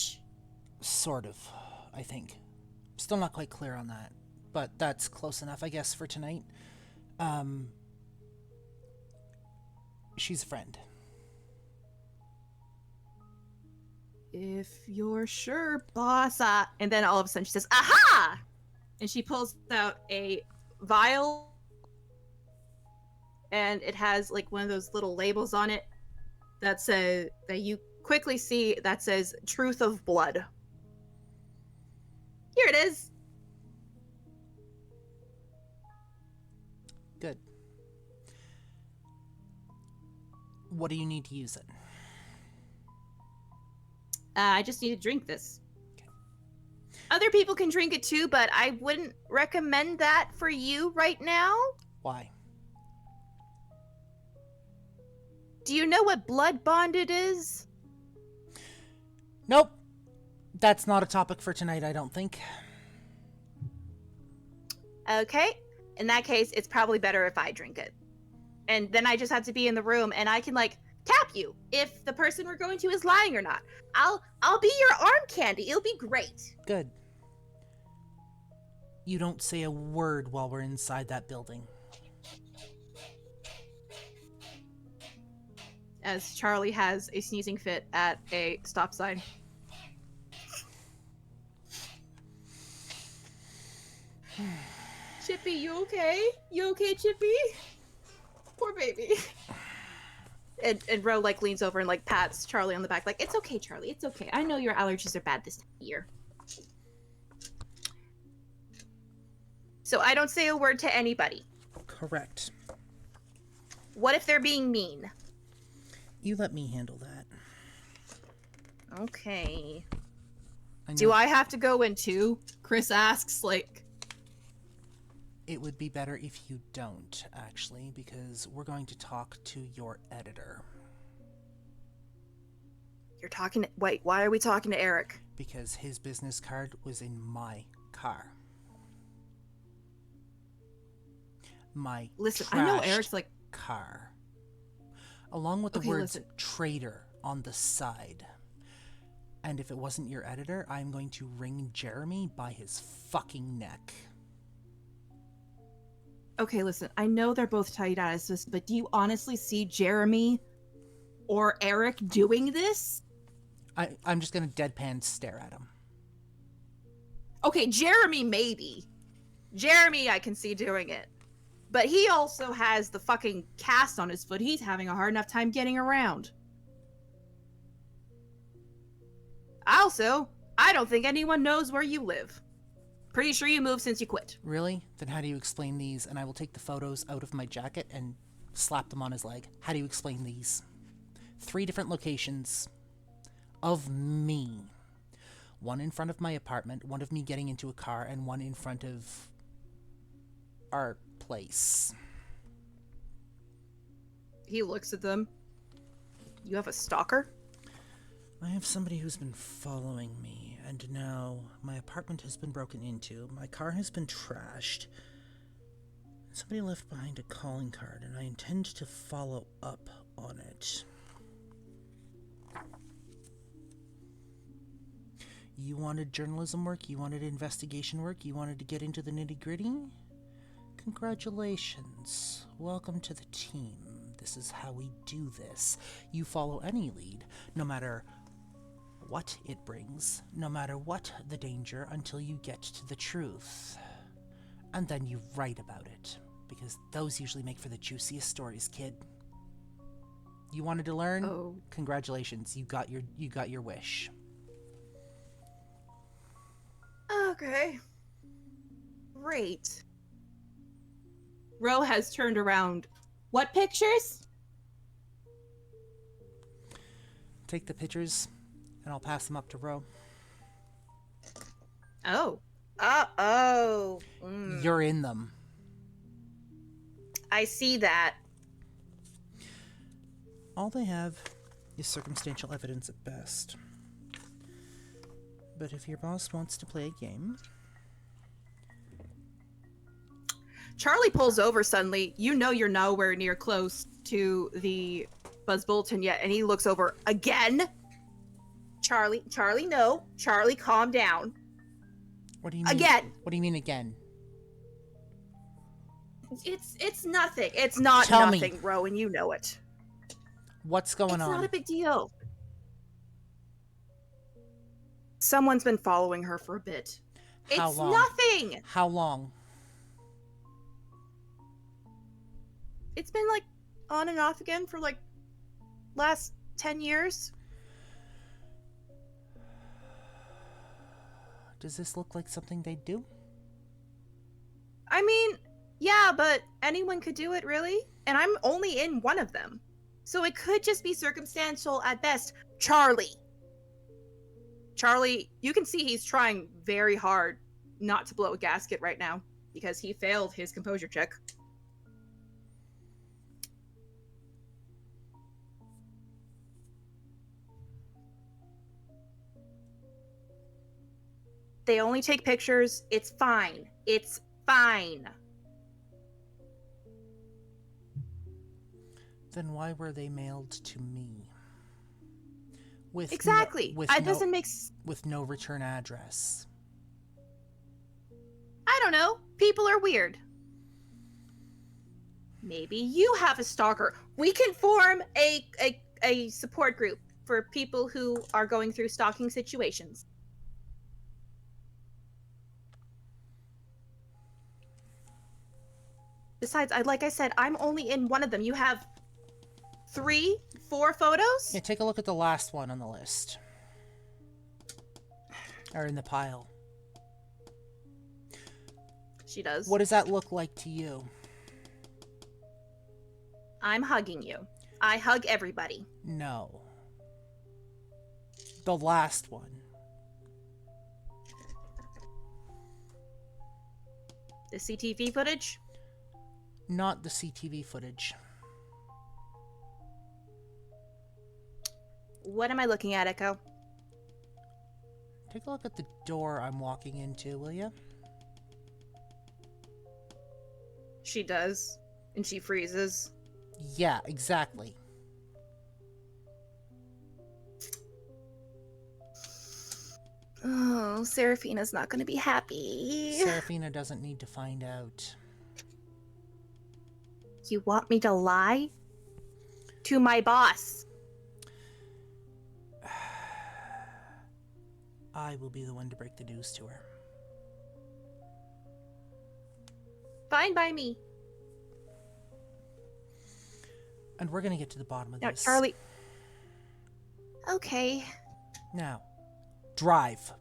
Sort of, I think. Still not quite clear on that, but that's close enough, I guess, for tonight. She's a friend. If you're sure, boss. And then all of a sudden she says, "Aha!" And she pulls out a vial, and it has like one of those little labels on it that you quickly see that says "Truth of Blood." Here it is. Good. What do you need to use it? I just need to drink this. Other people can drink it too, but I wouldn't recommend that for you right now. Why? Do you know what blood bonded is? Nope. That's not a topic for tonight, I don't think. Okay. In that case, it's probably better if I drink it. And then I just have to be in the room and I can tap you if the person we're going to is lying or not. I'll be your arm candy. It'll be great. Good. You don't say a word while we're inside that building. As Charlie has a sneezing fit at a stop sign. Chippy, you okay? You okay, Chippy? Poor baby. And Ro leans over and pats Charlie on the back, it's okay, Charlie, it's okay. I know your allergies are bad this time of year. So I don't say a word to anybody. Correct. What if they're being mean? You let me handle that. Okay. Do I have to go in too? Chris asks, It would be better if you don't, actually, because we're going to talk to your editor. You're talking to... Wait, why are we talking to Eric? Because his business card was in my car. My Listen, I know trashed Eric's car. Along with the Okay, words listen. traitor on the side. And if it wasn't your editor, I'm going to wring Jeremy by his fucking neck. Okay, listen, I know they're both tight as this, but do you honestly see Jeremy or Eric doing this? I'm just going to deadpan stare at him. Okay, Jeremy maybe. Jeremy I can see doing it. But he also has the fucking cast on his foot. He's having a hard enough time getting around. Also, I don't think anyone knows where you live. Pretty sure you moved since you quit. Really? Then how do you explain these? And I will take the photos out of my jacket and slap them on his leg. How do you explain these? 3 different locations of me. One in front of my apartment, one of me getting into a car, and one in front of our place. He looks at them. You have a stalker? I have somebody who's been following me, and now my apartment has been broken into, my car has been trashed, and somebody left behind a calling card, and I intend to follow up on it. You wanted journalism work, you wanted investigation work, you wanted to get into the nitty-gritty? Congratulations. Welcome to the team. This is how we do this. You follow any lead, no matter what it brings, no matter what the danger, until you get to the truth. And then you write about it, because those usually make for the juiciest stories, kid. You wanted to learn? Oh. Congratulations, you got your wish. Okay. Great. Ro has turned around. What pictures? Take the pictures, and I'll pass them up to Ro. Oh. Uh-oh. You're in them. I see that. All they have is circumstantial evidence at best. But if your boss wants to play a game... Charlie pulls over suddenly. You know you're nowhere near close to the Buzz Bulletin yet, and he looks over again. Charlie, no. Charlie, calm down. What do you mean? Again. What do you mean again? It's nothing. It's not Tell nothing, me. Ro, and you know it. What's going on? It's not a big deal. Someone's been following her for a bit. How It's long? nothing. How long? It's been on and off again for last 10 years. Does this look like something they do? I mean, yeah, but anyone could do it, really. And I'm only in one of them. So it could just be circumstantial at best. Charlie, you can see he's trying very hard not to blow a gasket right now because he failed his composure check. They only take pictures. It's fine. It's fine. Then why were they mailed to me? Exactly. It doesn't make with no return address. I don't know. People are weird. Maybe you have a stalker. We can form a support group for people who are going through stalking situations. Besides, like I said, I'm only in one of them. You have 3, 4 photos? Yeah, take a look at the last one on the list. Or in the pile. She does. What does that look like to you? I'm hugging you. I hug everybody. No. The last one. The CTV footage? Not the CTV footage. What am I looking at, Echo? Take a look at the door I'm walking into, will you? She does. And she freezes. Yeah, exactly. Oh, Seraphina's not going to be happy. Seraphina doesn't need to find out. You want me to lie? To my boss. I will be the one to break the news to her. Fine by me. And we're gonna get to the bottom of Now, this. Charlie. Okay. Now, drive.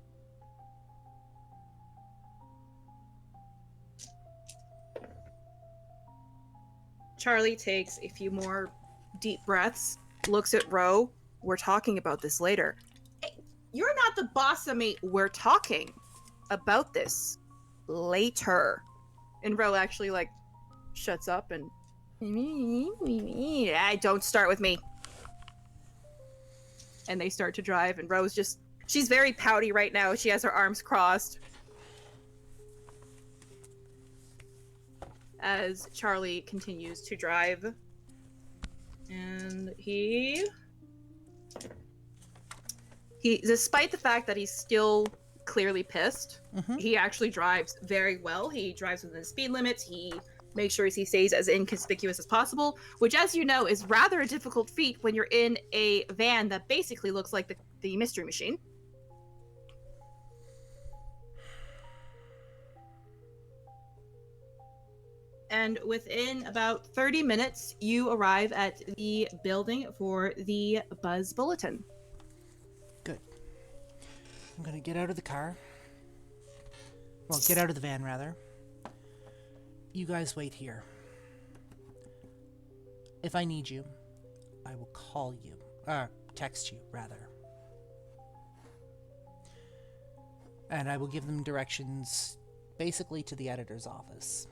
Charlie takes a few more deep breaths, looks at Ro. We're talking about this later. Hey, you're not the boss of me. We're talking about this later. And Ro actually, shuts up and... Don't start with me. And they start to drive, and Ro's just... She's very pouty right now. She has her arms crossed. As Charlie continues to drive. And he, despite the fact that he's still clearly pissed, he actually drives very well. He drives within the speed limits. He makes sure he stays as inconspicuous as possible, which, as you know, is rather a difficult feat when you're in a van that basically looks like the Mystery Machine. And within about 30 minutes, you arrive at the building for the Buzz Bulletin. Good. I'm gonna get out of the car. Well, get out of the van, rather. You guys wait here. If I need you, I will call you. Text you, rather. And I will give them directions, basically to the editor's office.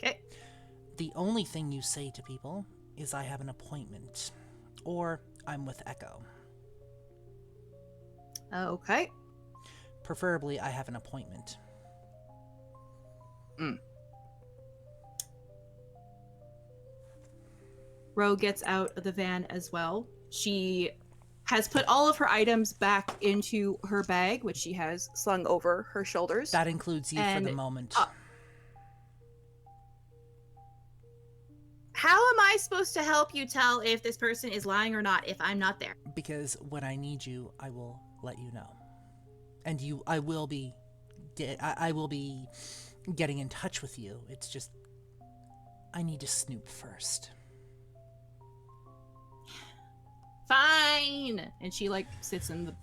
Okay. The only thing you say to people is I have an appointment, or I'm with Echo. Okay. Preferably, I have an appointment. Ro gets out of the van as well. She has put all of her items back into her bag, which she has slung over her shoulders. That includes you for the moment. How am I supposed to help you tell if this person is lying or not if I'm not there? Because when I need you, I will let you know. And I will be getting in touch with you. It's just, I need to snoop first. Fine. And she sits in the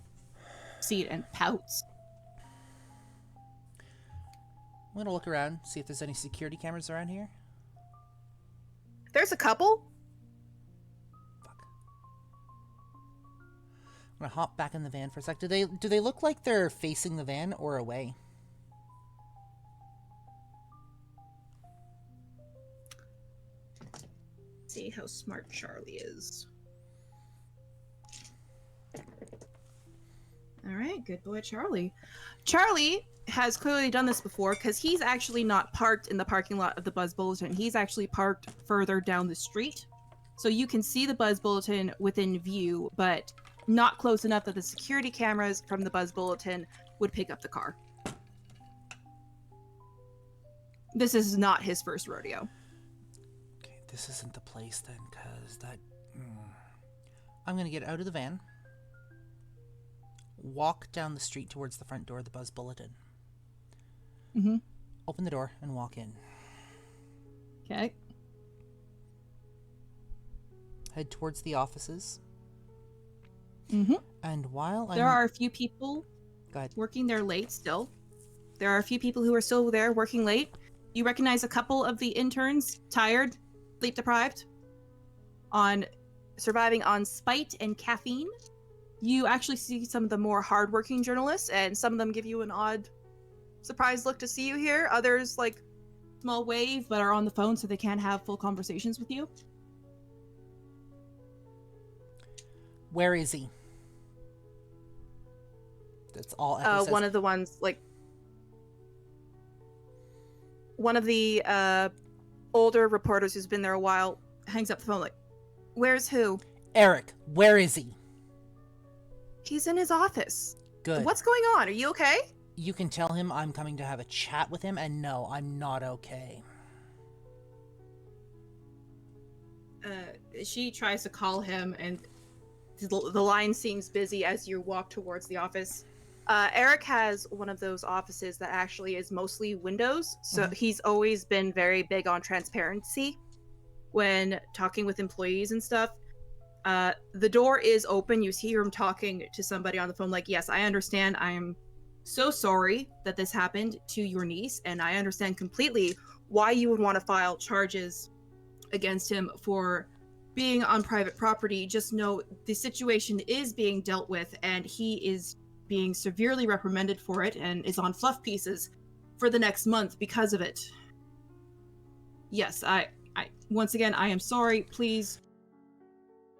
seat and pouts. I'm gonna look around, see if there's any security cameras around here. There's a couple. Fuck. I'm gonna hop back in the van for a sec. Do they look like they're facing the van or away? See how smart Charlie is. All right, good boy, Charlie. Charlie has clearly done this before because he's actually not parked in the parking lot of the Buzz Bulletin. He's actually parked further down the street. So you can see the Buzz Bulletin within view, but not close enough that the security cameras from the Buzz Bulletin would pick up the car. This is not his first rodeo. Okay, this isn't the place then, because that... I'm going to get out of the van, walk down the street towards the front door of the Buzz Bulletin. Mm-hmm. Open the door and walk in. Okay. Head towards the offices. Mm-hmm. And while There are a few people Go ahead. working there late still. There are a few people who are still there working late. You recognize a couple of the interns, tired, sleep deprived, on surviving on spite and caffeine. You actually see some of the more hardworking journalists, and some of them give you an odd, surprised look to see you here. Others, like, small wave, but are on the phone so they can't have full conversations with you. Where is he? That's all Echo says. One of the ones, like, one of the older reporters who's been there a while hangs up the phone like, where's who? Eric, where is he? He's in his office. Good. What's going on? Are you okay? You can tell him I'm coming to have a chat with him, and no, I'm not okay. She tries to call him, and the line seems busy as you walk towards the office. Eric has one of those offices that actually is mostly windows, so he's always been very big on transparency when talking with employees and stuff. The door is open. You hear him talking to somebody on the phone like, yes, I understand. I am so sorry that this happened to your niece, and I understand completely why you would want to file charges against him for being on private property. Just know the situation is being dealt with, and he is being severely reprimanded for it and is on fluff pieces for the next month because of it. Yes, I once again, I am sorry. Please.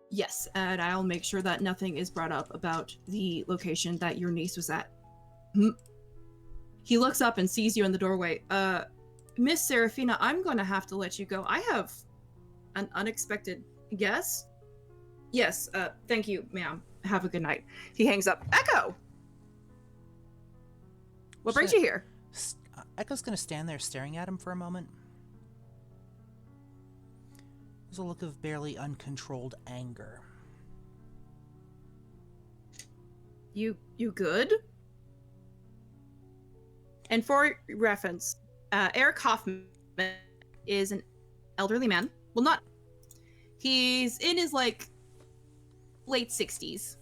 Yes, and I'll make sure that nothing is brought up about the location that your niece was at. He looks up and sees you in the doorway. Miss Serafina, I'm going to have to let you go. I have an unexpected guest. Yes, thank you, ma'am. Have a good night. He hangs up. Echo! What brings you here? Echo's gonna stand there staring at him for a moment. There's a look of barely uncontrolled anger. You good? And for reference, Eric Hoffman is an elderly man. Well, not... He's in his, like, late 60s.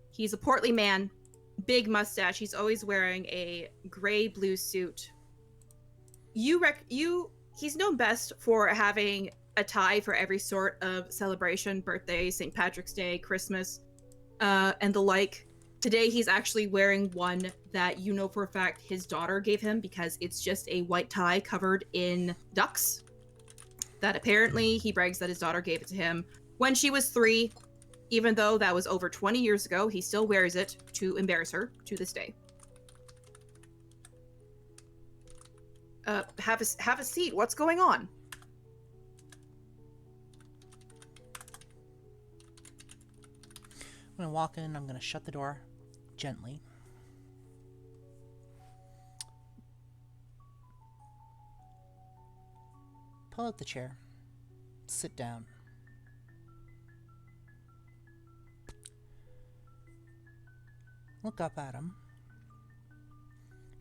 He's a portly man, big mustache. He's always wearing a gray-blue suit. He's known best for having a tie for every sort of celebration, birthday, St. Patrick's Day, Christmas, and the like. Today, he's actually wearing one that you know for a fact his daughter gave him, because it's just a white tie covered in ducks. That apparently he brags that his daughter gave it to him when she was 3. Even though that was over 20 years ago, he still wears it to embarrass her to this day. Have a seat. What's going on? I'm gonna walk in, I'm gonna shut the door gently. Pull out the chair. Sit down. Look up at him.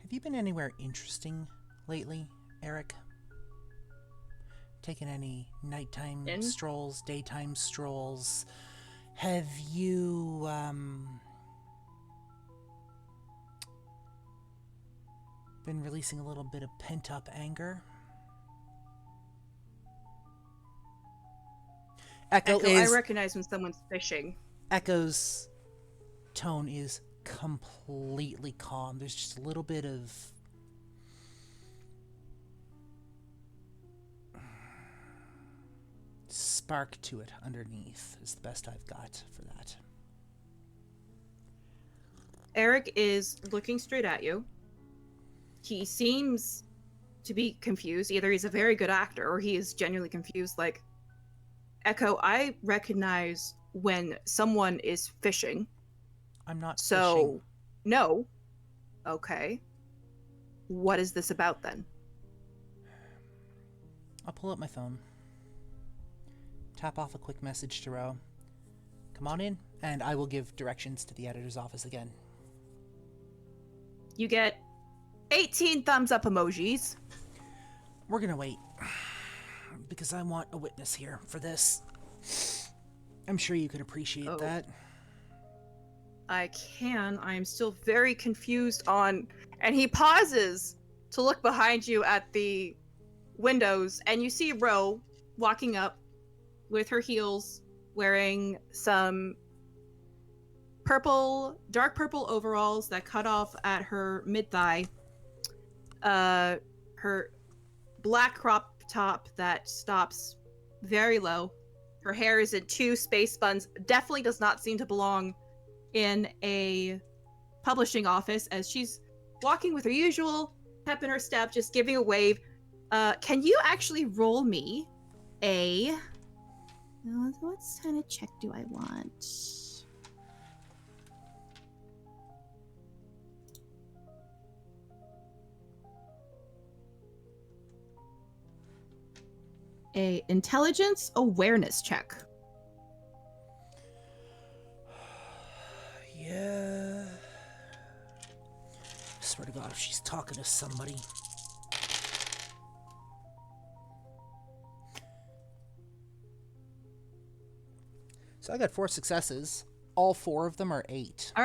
Have you been anywhere interesting lately, Eric? Taken any nighttime strolls, daytime strolls? Have you, been releasing a little bit of pent-up anger? Echo, I recognize when someone's fishing. Echo's tone is completely calm. There's just a little bit of spark to it underneath is the best I've got for that. Eric is looking straight at you. He seems to be confused. Either he's a very good actor or he is genuinely confused. Like, Echo, I recognize when someone is fishing. I'm not so, fishing. No. Okay. What is this about then? I'll pull up my phone. Tap off a quick message to Ro. Come on in, and I will give directions to the editor's office again. You get 18 thumbs up emojis. We're gonna wait, because I want a witness here for this. I'm sure you could appreciate that. I can. I'm still very confused on... And he pauses to look behind you at the windows, and you see Ro walking up with her heels, wearing some dark purple overalls that cut off at her mid-thigh. Her black crop top that stops very low. Her hair is in 2 space buns. Definitely does not seem to belong in a publishing office, as she's walking with her usual pep in her step, just giving a wave. Can you actually roll me a... What kind of check do I want? A intelligence awareness check. Yeah. Swear to God, if she's talking to somebody. So I got 4 successes. All 4 of them are 8. All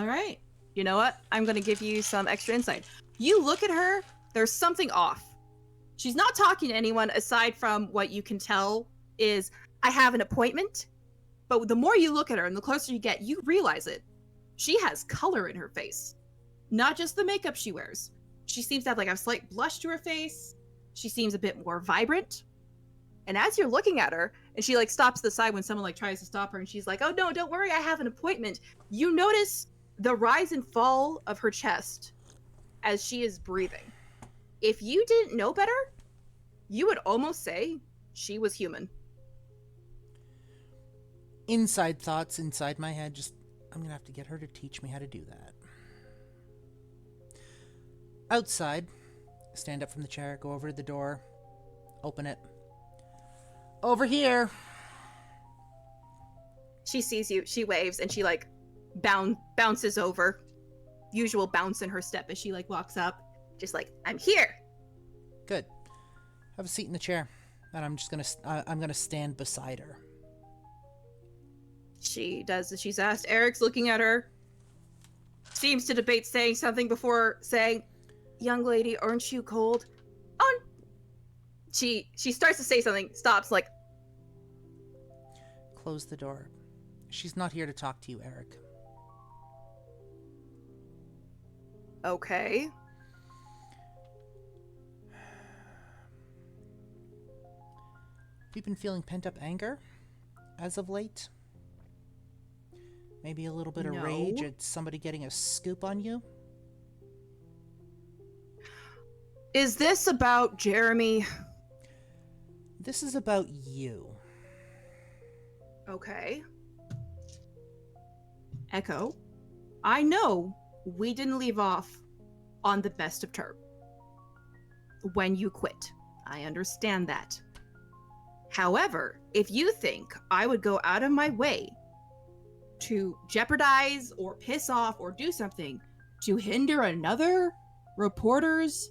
right. You know what? I'm going to give you some extra insight. You look at her, there's something off. She's not talking to anyone aside from what you can tell is, I have an appointment. But the more you look at her and the closer you get, you realize it. She has color in her face. Not just the makeup she wears. She seems to have like a slight blush to her face. She seems a bit more vibrant. And as you're looking at her, and she like stops to the side when someone like tries to stop her, and she's like, oh no, don't worry, I have an appointment. You notice the rise and fall of her chest as she is breathing. If you didn't know better, you would almost say she was human. Inside thoughts inside my head, just, I'm gonna have to get her to teach me how to do that. Outside, stand up from the chair, go over to the door, open it. Over here! She sees you, she waves, and she like bounces over. Usual bounce in her step as she like walks up. Just like, I'm here! Good. Have a seat in the chair. And I'm gonna stand beside her. She does as she's asked. Eric's looking at her. Seems to debate saying something before saying, young lady, aren't you cold? Oh, she starts to say something, stops, like... Close the door. She's not here to talk to you, Eric. Okay. Have you been feeling pent-up anger as of late? Maybe a little bit of rage at somebody getting a scoop on you? Is this about Jeremy? This is about you. Okay. Echo, I know we didn't leave off on the best of terms when you quit. I understand that. However, if you think I would go out of my way to jeopardize or piss off or do something to hinder another reporter's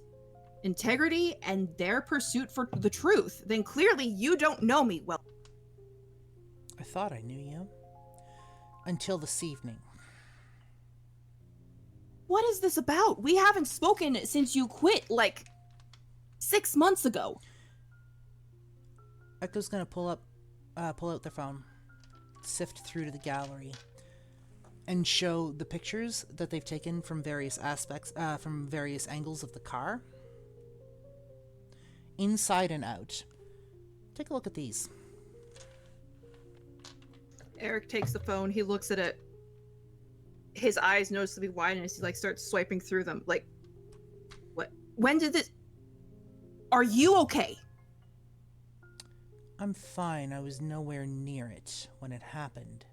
integrity and their pursuit for the truth, then clearly you don't know me well. I thought I knew you. Until this evening. What is this about? We haven't spoken since you quit, like, 6 months ago. Echo's gonna pull out their phone, sift through to the gallery, and show the pictures that they've taken from various aspects, from various angles of the car, inside and out. Take a look at these. Eric takes the phone. He looks at it. His eyes noticeably widen as he like starts swiping through them. Like, what? When did this? Are you okay? I'm fine. I was nowhere near it when it happened.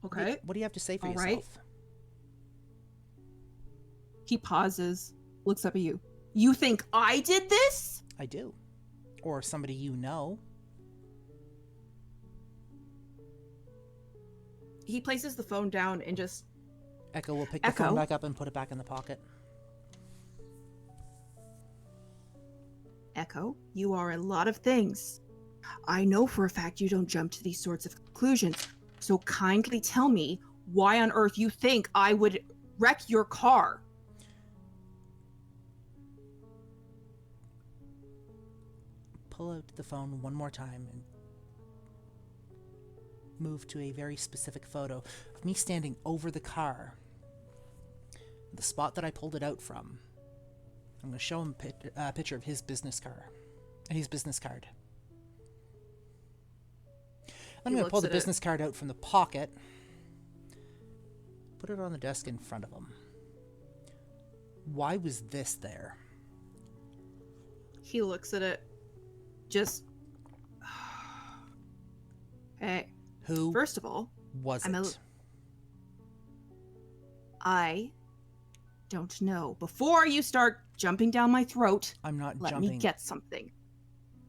Okay. What do you have to say for All yourself? right. He pauses, looks up at you. You think I did this? I do. Or somebody you know. He places the phone down and just... Echo will pick the phone back up and put it back in the pocket. Echo, you are a lot of things. I know for a fact you don't jump to these sorts of conclusions, so kindly tell me why on earth you think I would wreck your car. Pull out the phone one more time and move to a very specific photo of me standing over the car. The spot that I pulled it out from. I'm going to show him a picture of his business card. I'm going to pull the business card out from the pocket, put it on the desk in front of him. Why was this there? He looks at it, just... Hey. Who First of all, was it? I don't know. Before you start jumping down my throat, I'm not let jumping. me get something.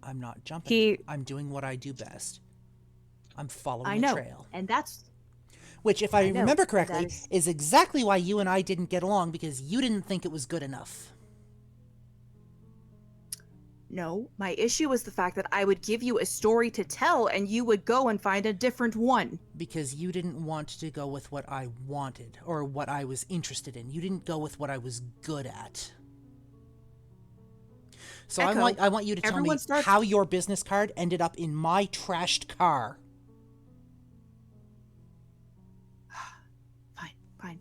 I'm not jumping. I'm doing what I do best. I'm following a trail. And that's... Which, if I remember correctly, is exactly why you and I didn't get along, because you didn't think it was good enough. No, my issue was the fact that I would give you a story to tell and you would go and find a different one. Because you didn't want to go with what I wanted or what I was interested in. You didn't go with what I was good at. So Echo, I want you to tell me how your business card ended up in my trashed car. Fine.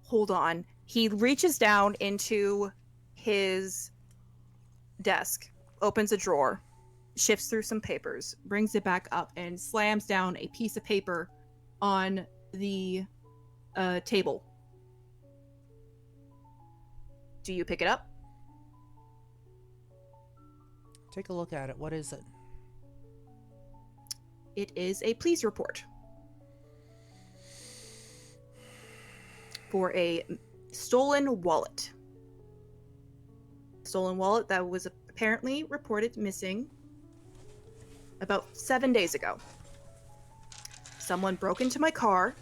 Hold on. He reaches down into his desk, opens a drawer, shifts through some papers, brings it back up, and slams down a piece of paper on the table. Do you pick it up? Take a look at it. What is it? It is a police report for a stolen wallet. Stolen wallet that was apparently reported missing about 7 days ago. Someone broke into my car,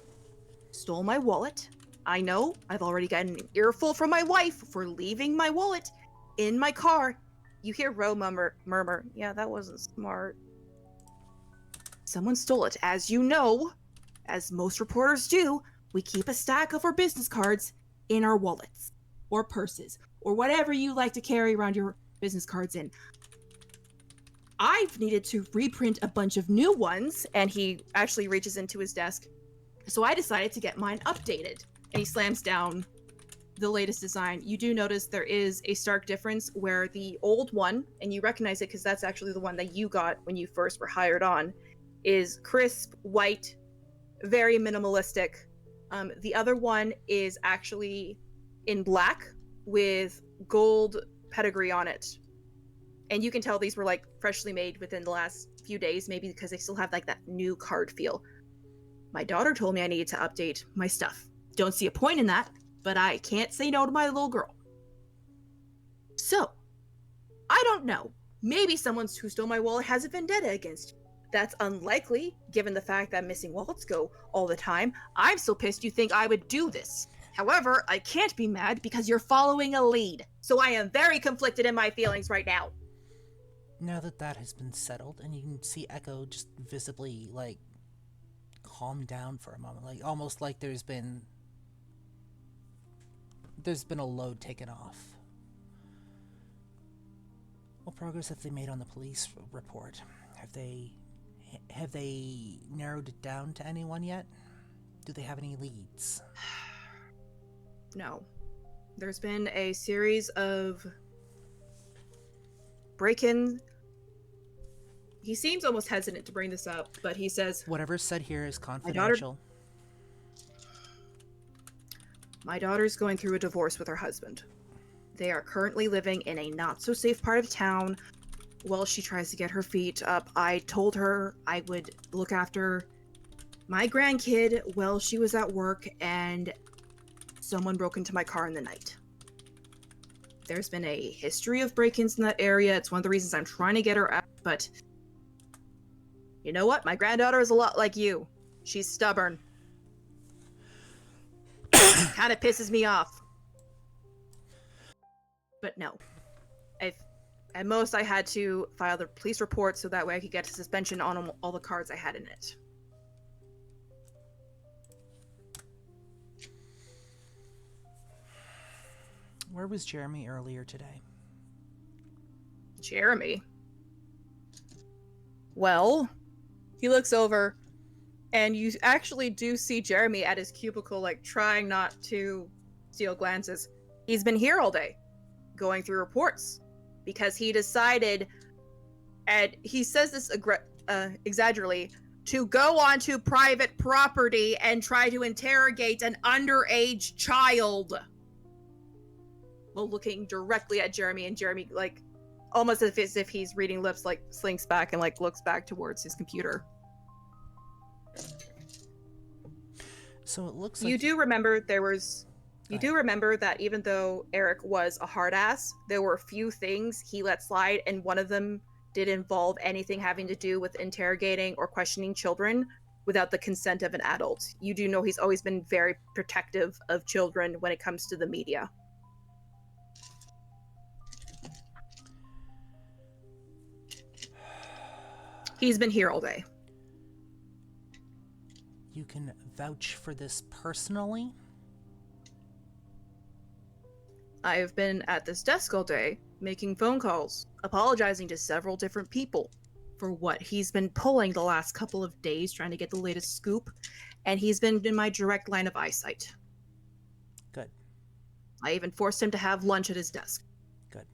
stole my wallet. I know I've already gotten an earful from my wife for leaving my wallet in my car. You hear Ro murmur, yeah, that wasn't smart. Someone stole it. As you know, as most reporters do, we keep a stack of our business cards in our wallets or purses or whatever you like to carry around your business cards in. I've needed to reprint a bunch of new ones, and he actually reaches into his desk. So I decided to get mine updated. And he slams down the latest design. You do notice there is a stark difference where the old one, and you recognize it because that's actually the one that you got when you first were hired on, is crisp, white, very minimalistic. The other one is actually in black with gold pedigree on it. And you can tell these were like freshly made within the last few days, maybe because they still have like that new card feel. My daughter told me I needed to update my stuff. Don't see a point in that, but I can't say no to my little girl. So, I don't know. Maybe someone who stole my wallet has a vendetta against you. That's unlikely, given the fact that missing wallets go all the time. I'm so pissed you think I would do this. However, I can't be mad because you're following a lead. So I am very conflicted in my feelings right now. Now that that has been settled, and you can see Echo just visibly, like, calm down for a moment. Like, almost like there's been a load taken off. What progress have they made on the police report? Have they narrowed it down to anyone yet? Do they have any leads? No. There's been a series of break-ins. He seems almost hesitant to bring this up, but he says, Whatever's said here is confidential. My daughter's going through a divorce with her husband. They are currently living in a not-so-safe part of town while she tries to get her feet up. I told her I would look after my grandkid while she was at work, and someone broke into my car in the night. There's been a history of break-ins in that area. It's one of the reasons I'm trying to get her out, but you know what? My granddaughter is a lot like you. She's stubborn. Kind of pisses me off. But no. At most, I had to file the police report so that way I could get a suspension on all the cards I had in it. Where was Jeremy earlier today? Jeremy? Well, he looks over, and you actually do see Jeremy at his cubicle, like, trying not to steal glances. He's been here all day, going through reports, because he decided, and he says this exaggerately, to go onto private property and try to interrogate an underage child. Well, looking directly at Jeremy, and Jeremy, like, almost as if he's reading lips, like, slinks back and, like, looks back towards his computer. So it looks like... You do remember that even though Eric was a hard ass, there were a few things he let slide, and one of them did involve anything having to do with interrogating or questioning children without the consent of an adult. You do know he's always been very protective of children when it comes to the media. He's been here all day. You can vouch for this personally? I have been at this desk all day, making phone calls, apologizing to several different people for what he's been pulling the last couple of days, trying to get the latest scoop, and he's been in my direct line of eyesight. Good. I even forced him to have lunch at his desk. Good.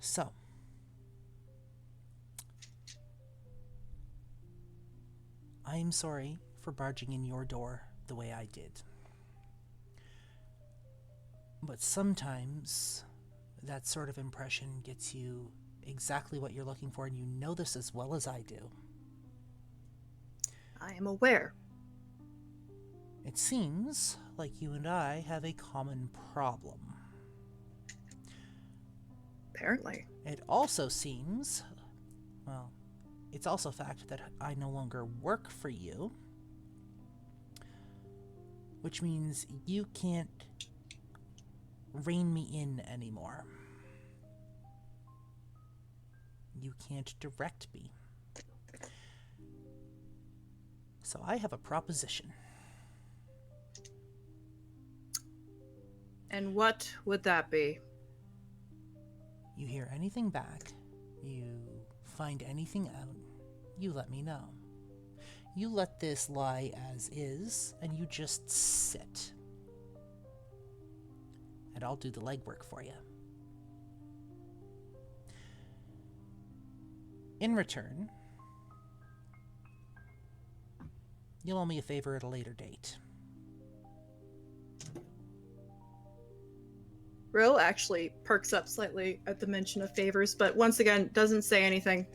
So, I'm sorry for barging in your door the way I did. But sometimes that sort of impression gets you exactly what you're looking for, and you know this as well as I do. I am aware. It seems like you and I have a common problem. Apparently. It also seems, well, it's also a fact that I no longer work for you, which means you can't rein me in anymore. You can't direct me. So I have a proposition. And what would that be? You hear anything back, you find anything out, you let me know. You let this lie as is, and you just sit. And I'll do the legwork for you. In return, you'll owe me a favor at a later date. Rill actually perks up slightly at the mention of favors, but once again, doesn't say anything.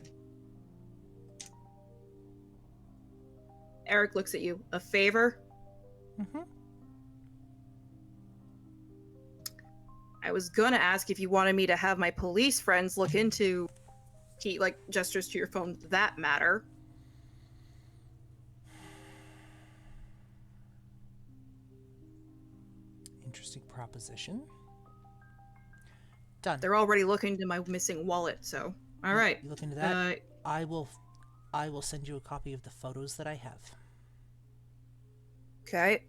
Eric looks at you. A favor? Mm-hmm. I was gonna ask if you wanted me to have my police friends look into... He, like, gestures to your phone, that matter. Interesting proposition. Done. They're already looking into my missing wallet, so... Alright. You look into that. I will send you a copy of the photos that I have. Okay.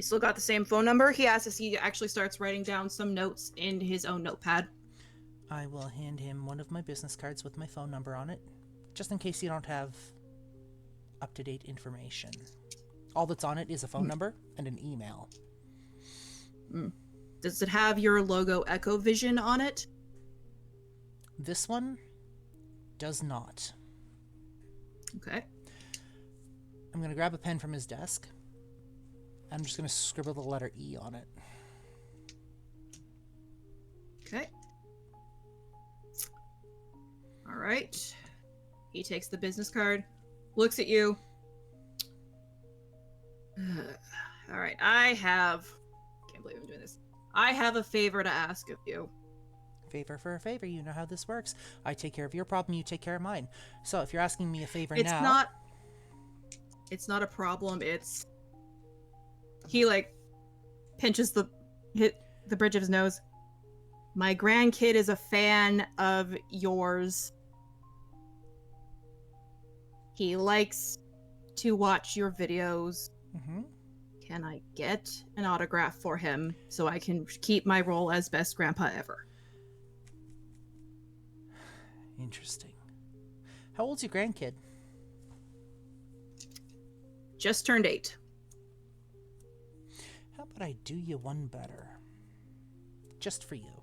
You still got the same phone number? He asks as he actually starts writing down some notes in his own notepad. I will hand him one of my business cards with my phone number on it, just in case you don't have up-to-date information. All that's on it is a phone number and an email. Does it have your logo Echo Vision on it? This one does not. Okay. I'm going to grab a pen from his desk. I'm just going to scribble the letter E on it. Okay. All right. He takes the business card, looks at you. All right. Can't believe I'm doing this. I have a favor to ask of you. Favor for a favor. You know how this works. I take care of your problem, you take care of mine. So if you're asking me a favor It's now... not a problem. He, pinches the bridge of his nose. My grandkid is a fan of yours. He likes to watch your videos. Mm-hmm. Can I get an autograph for him so I can keep my role as best grandpa ever? Interesting. How old's your grandkid? Just turned 8. How about I do you one better? Just for you.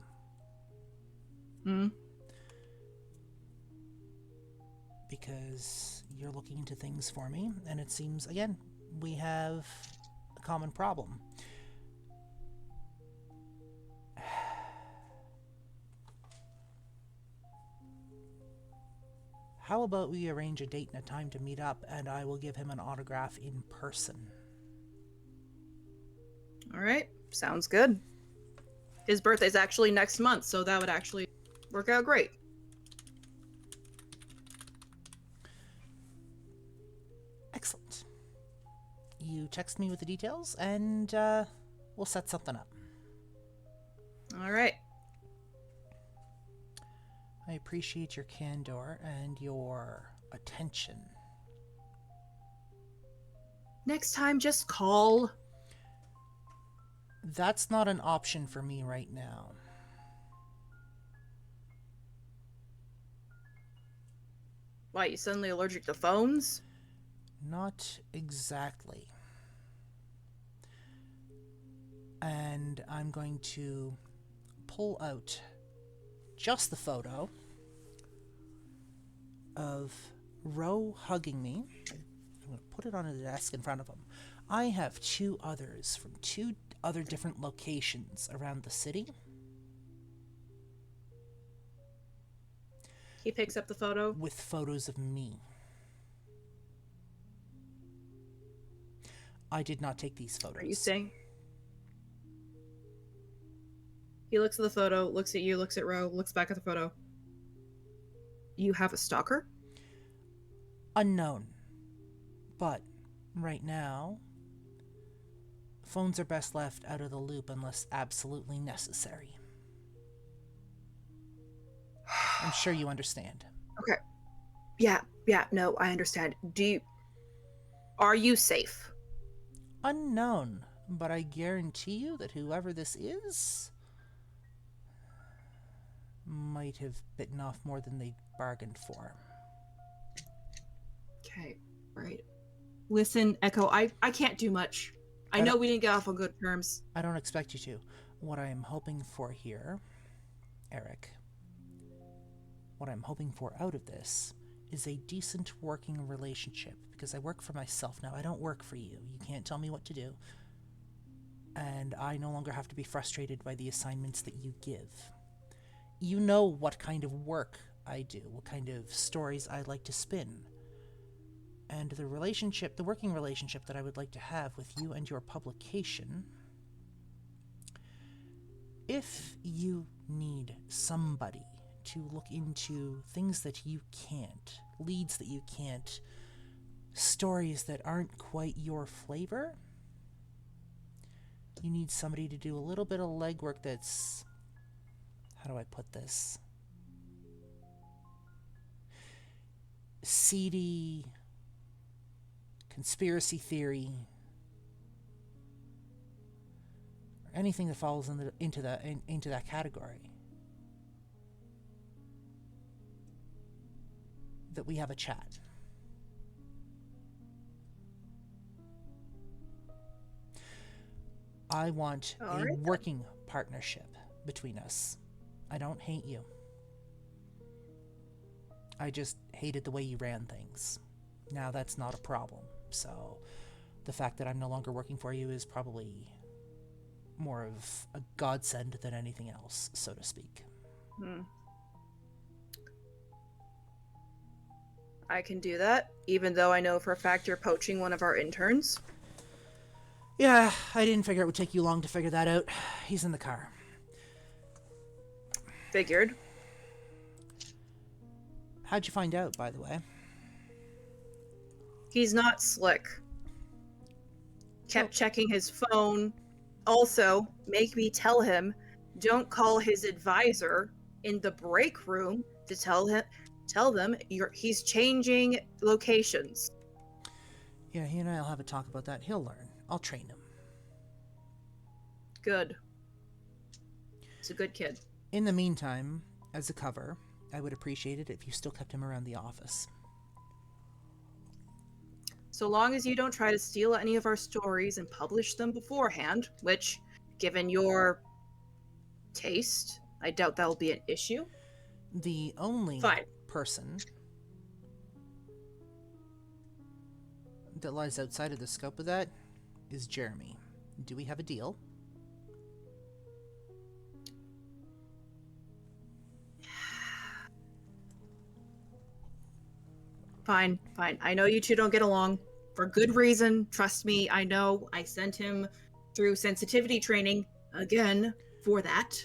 Because you're looking into things for me, and it seems, again, we have a common problem. How about we arrange a date and a time to meet up, and I will give him an autograph in person. All right. Sounds good. His birthday's actually next month, so that would actually work out great. Excellent. You text me with the details, and we'll set something up. All right. I appreciate your candor and your attention. Next time, just call. That's not an option for me right now. Why, you suddenly allergic to phones? Not exactly. And I'm going to pull out just the photo of Ro hugging me. I'm going to put it on the desk in front of him. I have 2 others from 2 other different locations around the city. He picks up the photo. With photos of me. I did not take these photos. Are you saying? He looks at the photo, looks at you, looks at Ro, looks back at the photo. You have a stalker? Unknown. But right now, phones are best left out of the loop unless absolutely necessary. I'm sure you understand. Okay. Yeah, no, I understand. Are you safe? Unknown, but I guarantee you that whoever this is might have bitten off more than they bargained for. Okay, right. Listen, Echo, I can't do much. I know we didn't get off on good terms. I don't expect you to. What I am hoping for here, Eric, what I'm hoping for out of this is a decent working relationship, because I work for myself now. I don't work for you. You can't tell me what to do. And I no longer have to be frustrated by the assignments that you give. You know what kind of work I do, what kind of stories I like to spin. And the working relationship that I would like to have with you and your publication, if you need somebody to look into things that you can't, leads that you can't, stories that aren't quite your flavor, you need somebody to do a little bit of legwork that's, how do I put this? Seedy, conspiracy theory, anything that falls into that category, that we have a chat. I want All a right, working partnership between us. I don't hate you. I just hated the way you ran things. Now that's not a problem. So the fact that I'm no longer working for you is probably more of a godsend than anything else, so to speak. I can do that, even though I know for a fact you're poaching one of our interns. Yeah, I didn't figure it would take you long to figure that out. He's in the car. Figured. How'd you find out, by the way? He's not slick. Kept checking his phone. Also, make me tell him, don't call his advisor in the break room to tell them he's changing locations. Yeah, he and I'll have a talk about that. He'll learn. I'll train him. Good. He's a good kid. In the meantime, as a cover, I would appreciate it if you still kept him around the office. So long as you don't try to steal any of our stories and publish them beforehand, which, given your taste, I doubt that'll be an issue. The only Fine. person that lies outside of the scope of that is Jeremy. Do we have a deal? Fine. I know you two don't get along. For good reason. Trust me, I know. I sent him through sensitivity training again for that.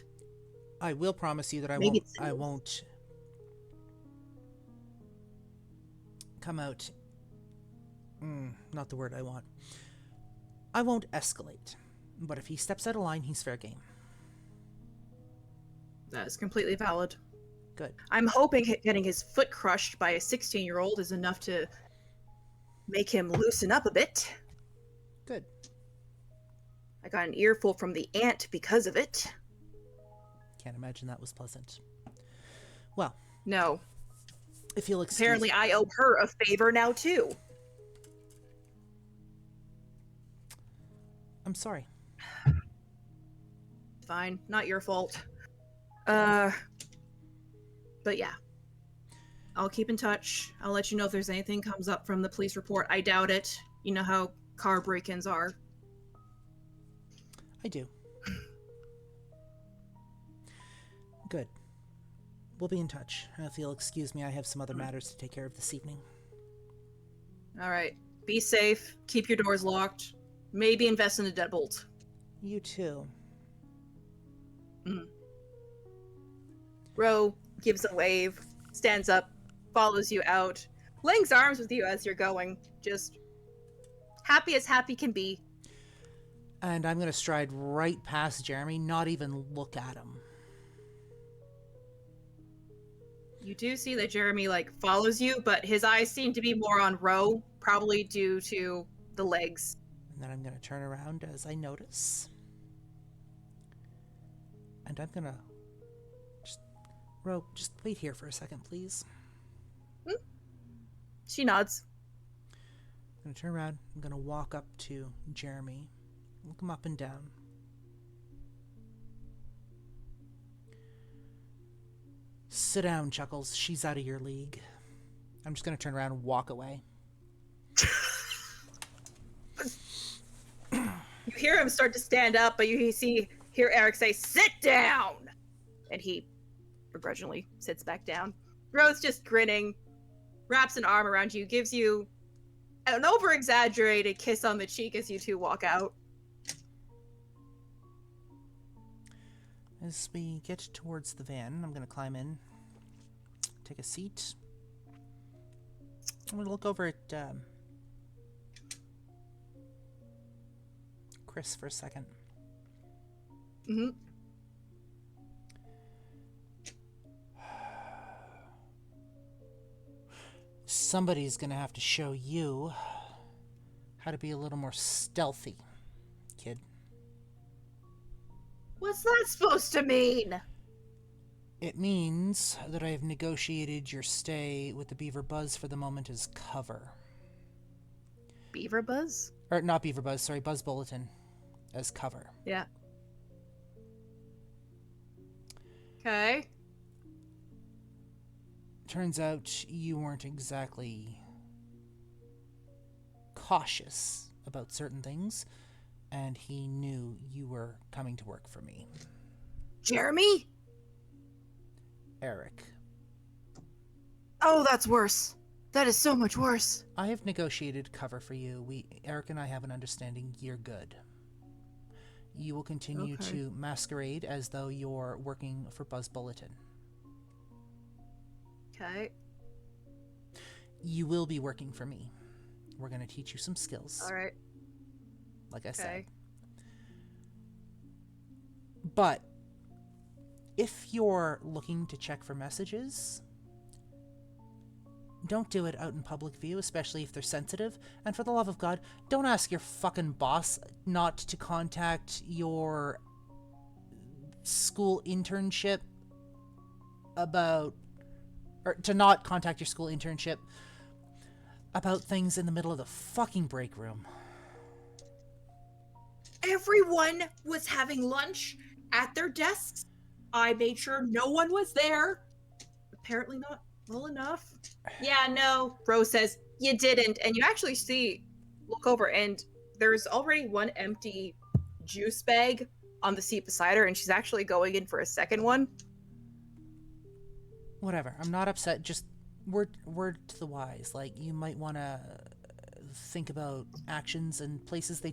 I will promise you that I won't come out. Not the word I want. I won't escalate. But if he steps out of line, he's fair game. That is completely valid. Good. I'm hoping getting his foot crushed by a 16-year-old is enough to make him loosen up a bit. Good. I got an earful from the aunt because of it. Can't imagine that was pleasant. Well. No. If you'll excuse... Apparently I owe her a favor now, too. I'm sorry. Fine. Not your fault. But yeah. I'll keep in touch. I'll let you know if there's anything comes up from the police report. I doubt it. You know how car break-ins are. I do. Good. We'll be in touch. If you'll excuse me, I have some other matters to take care of this evening. All right. Be safe. Keep your doors locked. Maybe invest in a deadbolt. You too. Ro gives a wave, stands up, follows you out, links arms with you as you're going. Just happy as happy can be. And I'm going to stride right past Jeremy, not even look at him. You do see that Jeremy, follows you, but his eyes seem to be more on Ro, probably due to the legs. And then I'm going to turn around as I notice. And I'm going to... Ro, just wait here for a second, please. She nods. I'm going to turn around. I'm going to walk up to Jeremy. Look him up and down. Sit down, Chuckles. She's out of your league. I'm just going to turn around and walk away. You hear him start to stand up, but you hear Eric say, "Sit down!" And he begrudgingly sits back down. Ro's just grinning, wraps an arm around you, gives you an over-exaggerated kiss on the cheek as you two walk out. As we get towards the van, I'm going to climb in, take a seat. I'm going to look over at Chris for a second. Mm-hmm. Somebody's going to have to show you how to be a little more stealthy, kid. What's that supposed to mean? It means that I have negotiated your stay with the Beaver Buzz for the moment as cover. Beaver Buzz? Or not Beaver Buzz, sorry, Buzz Bulletin as cover. Yeah. Okay. Turns out you weren't exactly cautious about certain things, and he knew you were coming to work for me. Jeremy? Eric. Oh, that's worse. That is so much worse. I have negotiated cover for you. Eric and I have an understanding you're good. You will continue to masquerade as though you're working for Buzz Bulletin. Okay. You will be working for me. We're going to teach you some skills. All right. Like I said. But if you're looking to check for messages, don't do it out in public view, especially if they're sensitive. And for the love of God, don't ask your fucking boss not to contact your school internship about... or to not contact your school internship about things in the middle of the fucking break room. Everyone was having lunch at their desks. I made sure no one was there. Apparently not well enough. Yeah, no. Rose says, you didn't. And you actually look over, and there's already one empty juice bag on the seat beside her, and she's actually going in for a second one. Whatever. I'm not upset. Just word to the wise. Like, you might want to think about actions and places they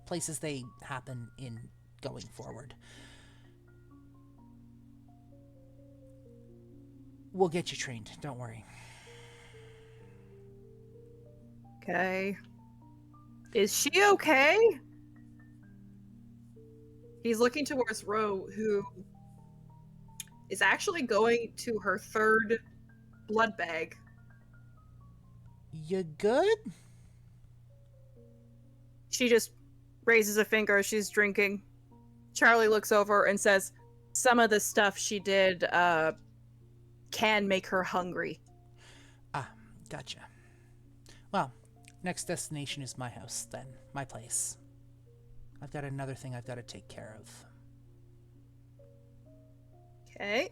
places they happen in going forward. We'll get you trained. Don't worry. Okay. Is she okay? He's looking towards Ro, who is actually going to her third blood bag. You good? She just raises a finger as she's drinking. Charlie looks over and says, some of the stuff she did can make her hungry. Ah, gotcha. Well, next destination is my house, then. My place. I've got another thing I've got to take care of. Okay.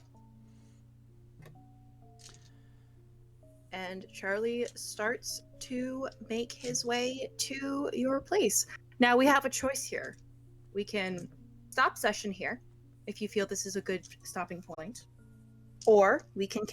And Charlie starts to make his way to your place. Now we have a choice here. We can stop session here if you feel this is a good stopping point, or we can